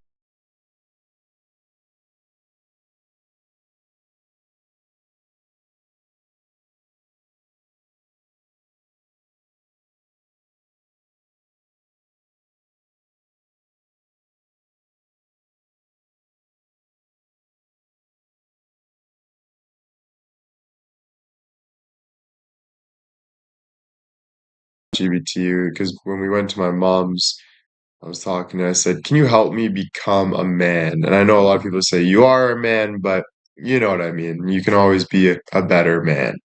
GBT because when we went to my mom's, I was talking to her, I said, "Can you help me become a man?" And I know a lot of people say you are a man, but you know what I mean. You can always be a better man.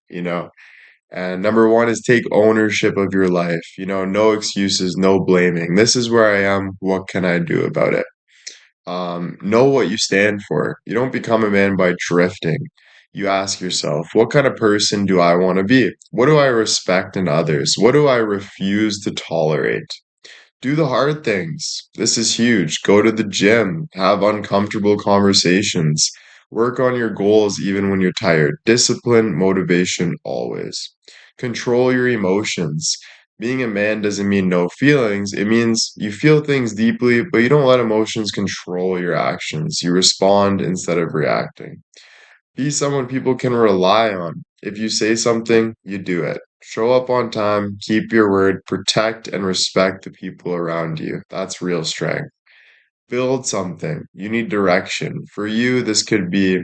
And number one is take ownership of your life. No excuses, no blaming. This is where I am. What can I do about it? Know what you stand for. You don't become a man by drifting. You ask yourself, what kind of person do I want to be? What do I respect in others? What do I refuse to tolerate? Do the hard things. This is huge. Go to the gym, have uncomfortable conversations, work on your goals even when you're tired. Discipline, motivation, always. Control your emotions. Being a man doesn't mean no feelings. It means you feel things deeply, but you don't let emotions control your actions. You respond instead of reacting. Be someone people can rely on. If you say something, you do it. Show up on time, keep your word, protect and respect the people around you. That's real strength. Build something. You need direction. For you, this could be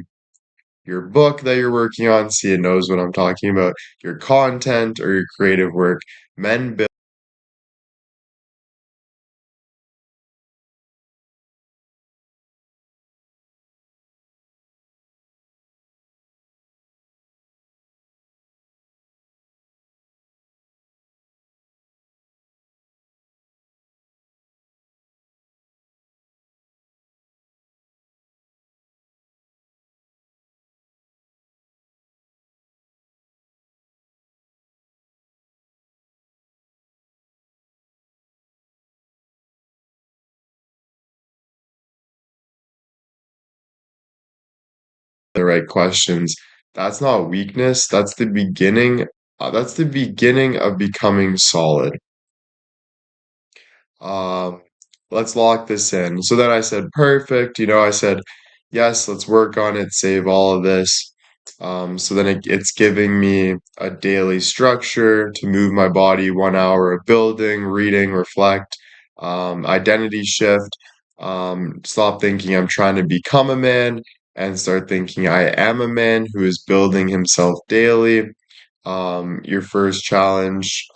your book that you're working on. See, it knows what I'm talking about. Your content or your creative work. Men build the right questions. That's not weakness. That's the beginning. That's the beginning of becoming solid. Um, let's lock this in. So then I said, perfect. I said, yes, let's work on it, save all of this. So then it's giving me a daily structure to move my body 1 hour of building, reading, reflect, identity shift. Stop thinking I'm trying to become a man and start thinking I am a man who is building himself daily. Your first challenge,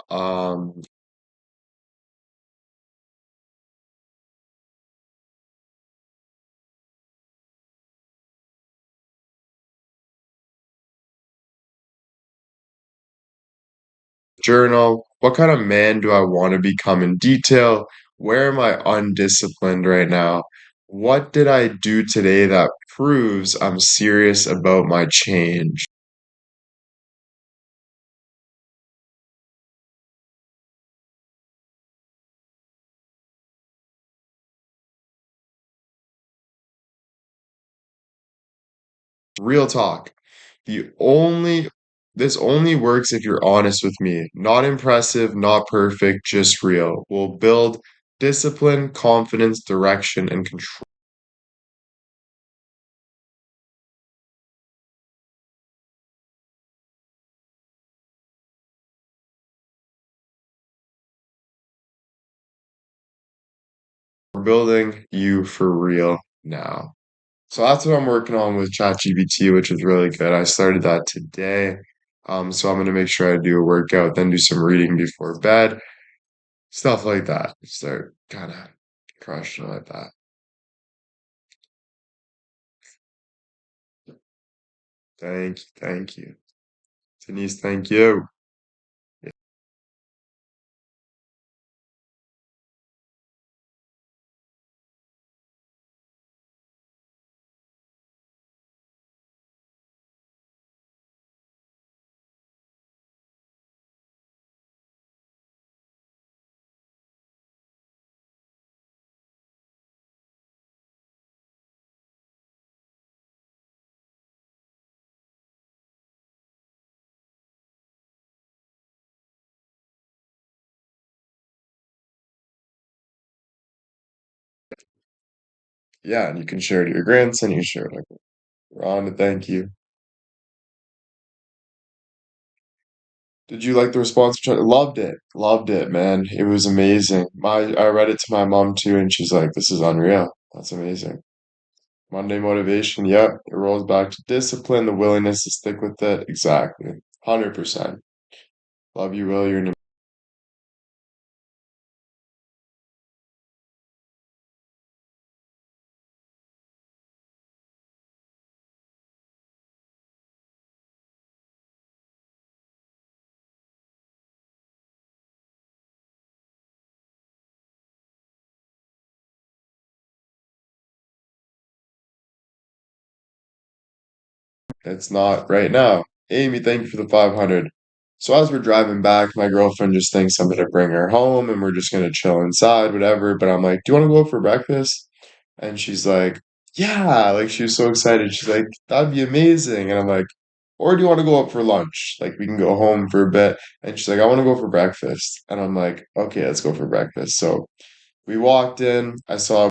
journal. What kind of man do I want to become in detail? Where am I undisciplined right now? What did I do today that proves I'm serious about my change? Real talk. The only this only works if you're honest with me. Not impressive, not perfect, just real. We'll build discipline, confidence, direction, and control. We're building you for real now. So that's what I'm working on with ChatGPT, which is really good. I started that today. So I'm gonna make sure I do a workout, then do some reading before bed, stuff like that. Start kind of crushing it like that. Thank you. Denise, thank you. Yeah, and you can share it to your grandson, you share it like Ron to thank you. Did you like the response? Loved it, man. It was amazing. I read it to my mom too, and she's like, "This is unreal. That's amazing." Monday motivation, yep. It rolls back to discipline, the willingness to stick with it. Exactly. 100%. Love you, Will. You're an It's not right now. Amy, thank you for the 500. So as we're driving back, my girlfriend just thinks I'm gonna bring her home and we're just gonna chill inside, whatever. But I'm like, do you want to go out for breakfast? And she's like, yeah, like she was so excited. She's like, that'd be amazing. And I'm like, or do you want to go out for lunch? Like we can go home for a bit. And she's like, I want to go for breakfast. And I'm like, okay, let's go for breakfast. So we walked in. I saw,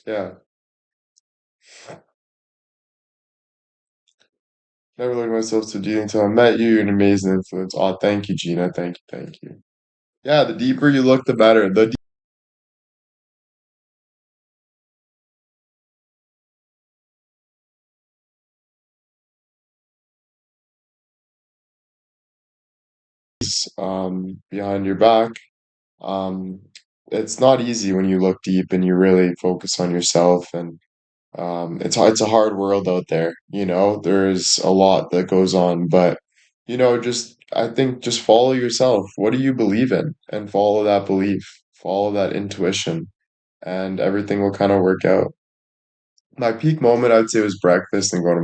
yeah, never looked at myself so deep until I met you. You're an amazing influence. Oh, thank you, Gina. Thank you. Thank you. Yeah, the deeper you look, the better. Behind your back. Um, it's not easy when you look deep and you really focus on yourself, and it's a hard world out there. There's a lot that goes on, but just I think just follow yourself. What do you believe in, and follow that belief, follow that intuition, and everything will kind of work out. My peak moment, I'd say, was breakfast and going to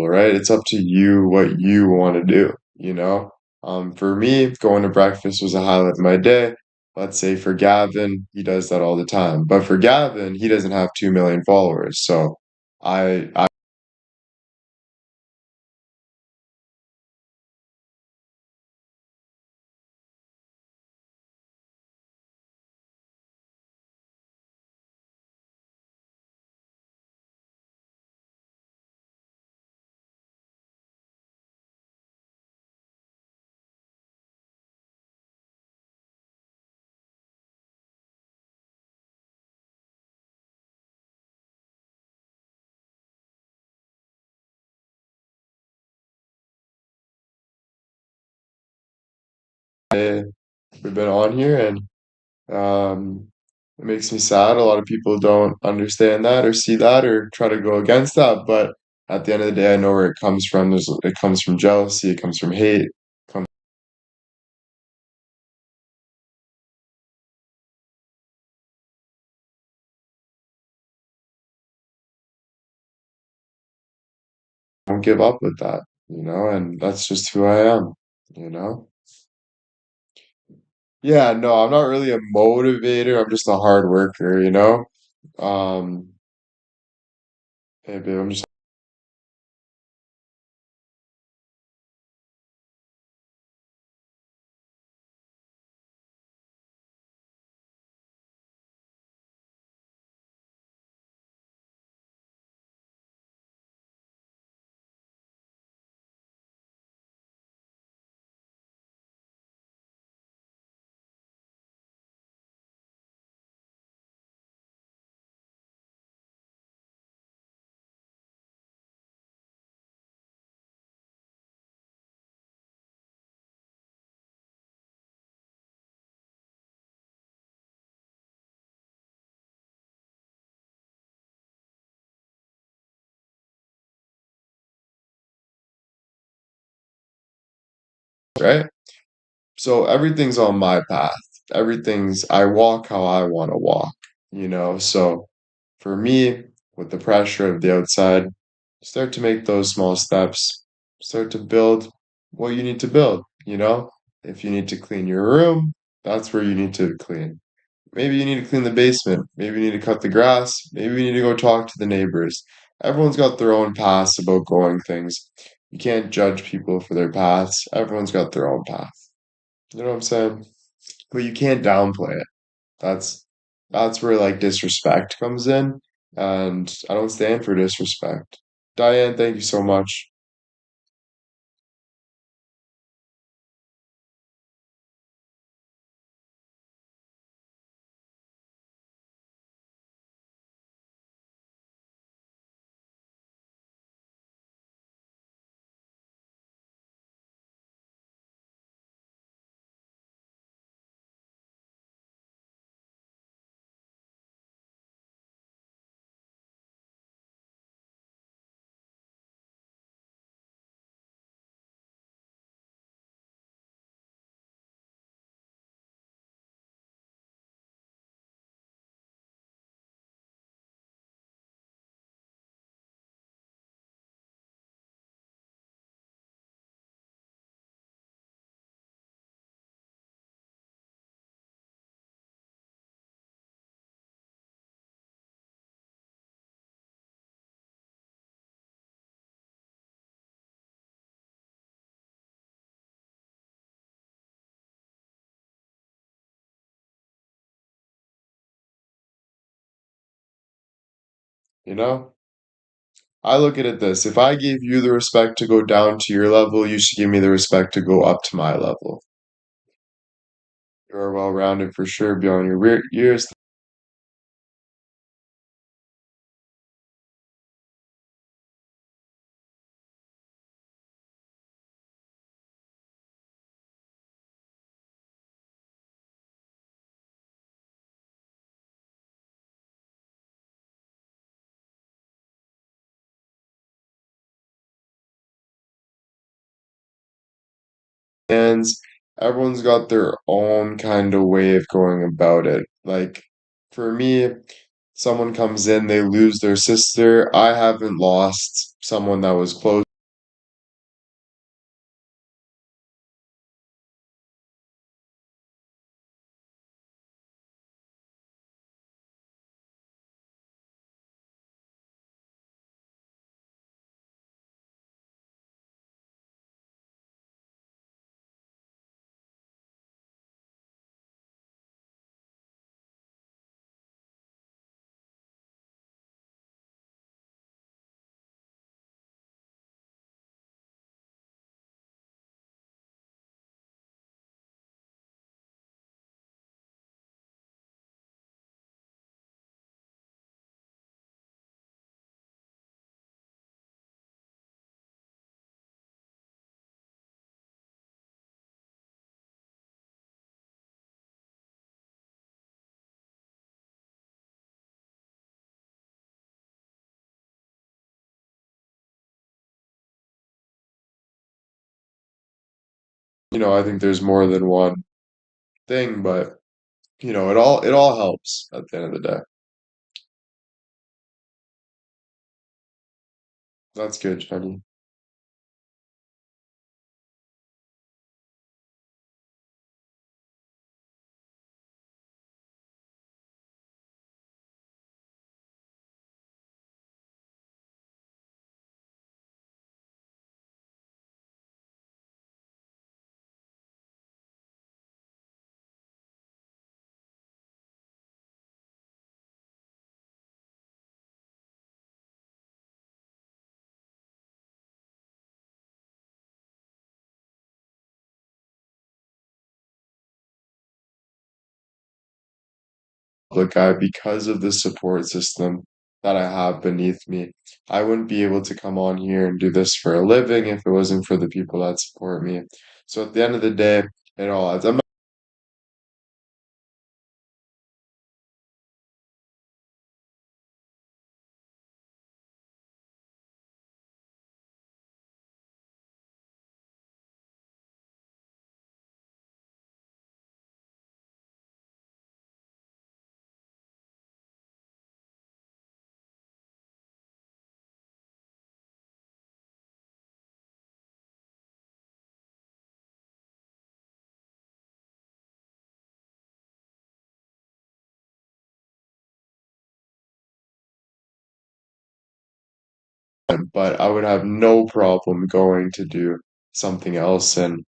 right? It's up to you what you want to do, you know? For me, going to breakfast was a highlight of my day. Let's say for Gavin, he does that all the time. But for Gavin, he doesn't have 2 million followers. So I we've been on here and um it makes me sad. A lot of people don't understand that or see that or try to go against that. But at the end of the day, I know where it comes from. It comes from jealousy, it comes from hate, comes don't give up with that, and that's just who I am, you know? Yeah, no, I'm not really a motivator. I'm just a hard worker. Um, hey, babe, I'm just right? So everything's on my path. I walk how I want to walk, you know? So for me, with the pressure of the outside, start to make those small steps, start to build what you need to build, you know? If you need to clean your room, that's where you need to clean. Maybe you need to clean the basement. Maybe you need to cut the grass. Maybe you need to go talk to the neighbors. Everyone's got their own paths about going things. You can't judge people for their paths. Everyone's got their own path. You know what I'm saying? But you can't downplay it. That's that's where like disrespect comes in, and I don't stand for disrespect. Diane, thank you so much. You know, I look at it this: if I gave you the respect to go down to your level, you should give me the respect to go up to my level. You're well-rounded for sure beyond your years. And everyone's got their own kind of way of going about it. Like for me, someone comes in, they lose their sister. I haven't lost someone that was close. I think there's more than one thing, but it all helps at the end of the day. That's good, Jenny. The guy because of the support system that I have beneath me. I wouldn't be able to come on here and do this for a living if it wasn't for the people that support me. So at the end of the day, it all adds. I'm but I would have no problem going to do something else and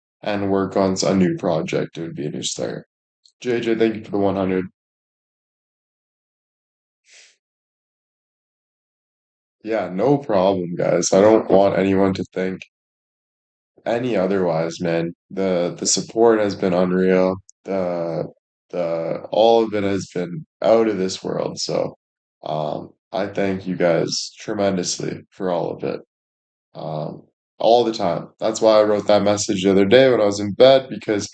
work on a new project. It would be a new start. JJ, thank you for the 100. Yeah, no problem, guys. I don't want anyone to think any otherwise, man. The support has been unreal. The all of it has been out of this world. So I thank you guys tremendously for all of it. Um all the time. That's why I wrote that message the other day when I was in bed because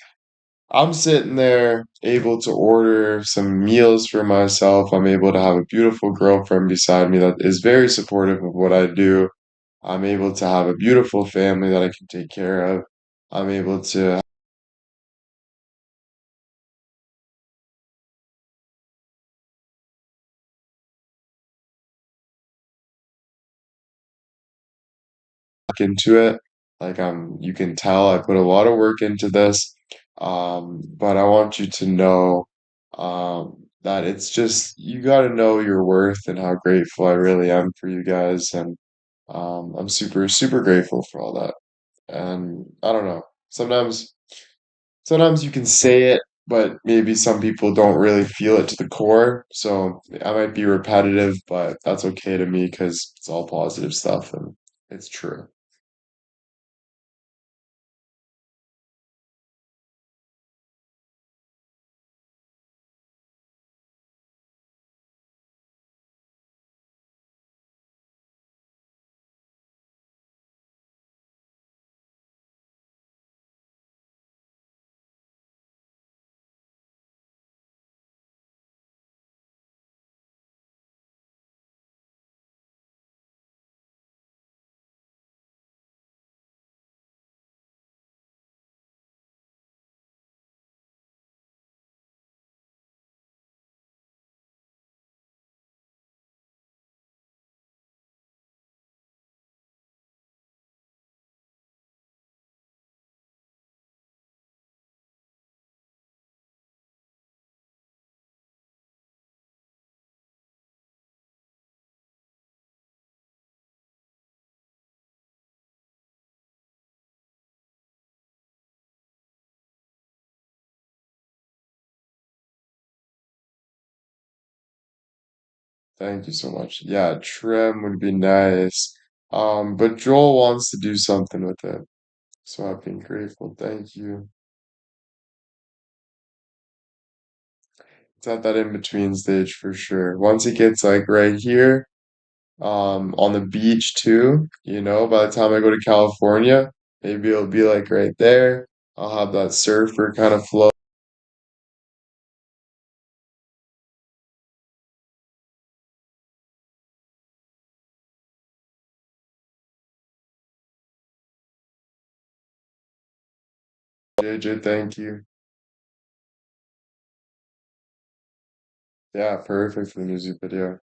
I'm sitting there able to order some meals for myself. I'm able to have a beautiful girlfriend beside me that is very supportive of what I do. I'm able to have a beautiful family that I can take care of. I'm able to look into it. Like you can tell I put a lot of work into this. But I want you to know that it's just you got to know your worth and how grateful I really am for you guys, and I'm super super grateful for all that. And I don't know. Sometimes you can say it, but maybe some people don't really feel it to the core. So I might be repetitive, but that's okay to me because it's all positive stuff and it's true. Thank you so much. Yeah, trim would be nice. But Joel wants to do something with it. So I've been grateful. Thank you. It's at that in-between stage for sure. Once it gets like right here, on the beach too, by the time I go to California, maybe it'll be like right there. I'll have that surfer kind of flow. JJ, thank you. Yeah, perfect for the music video.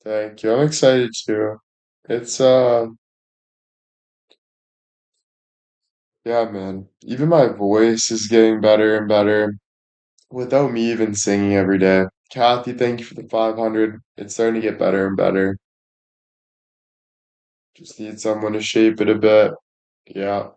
Thank you. I'm excited too. It's yeah, man. Even my voice is getting better and better without me even singing every day. Kathy, thank you for the 500. It's starting to get better and better. Just need someone to shape it a bit. Yeah.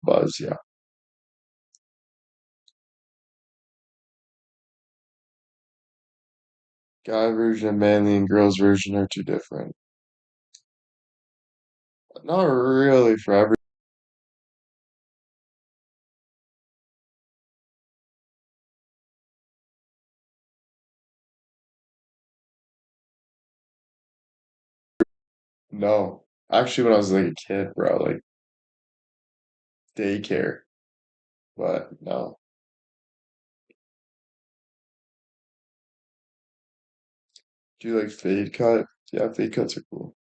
buzz, yeah. Guy version of manly and girls version are too different. Not really for every. No. Actually, when I was like a kid, bro, like daycare, but no. Do you like fade cut? Yeah, fade cuts are cool.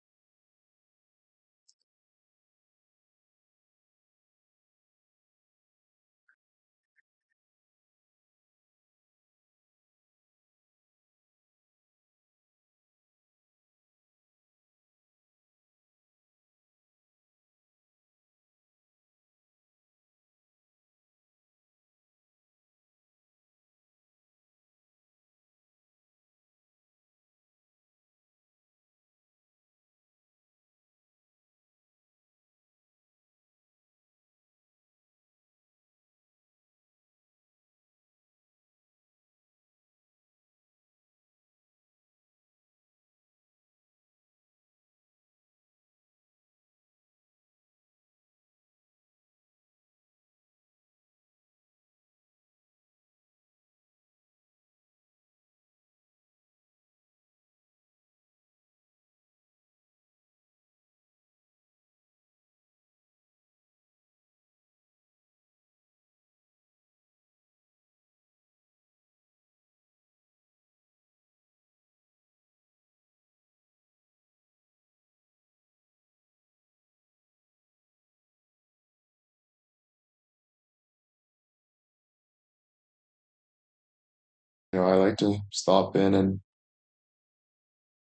I like to stop in and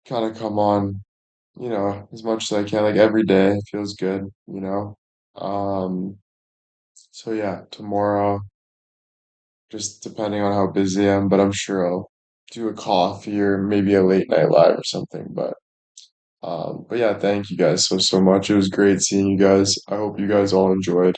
kind of come on, as much as I can, like every day. It feels good. Um, so yeah, tomorrow, just depending on how busy I am, but I'm sure I'll do a coffee or maybe a late night live or something. But yeah, thank you guys so much. It was great seeing you guys. I hope you guys all enjoyed.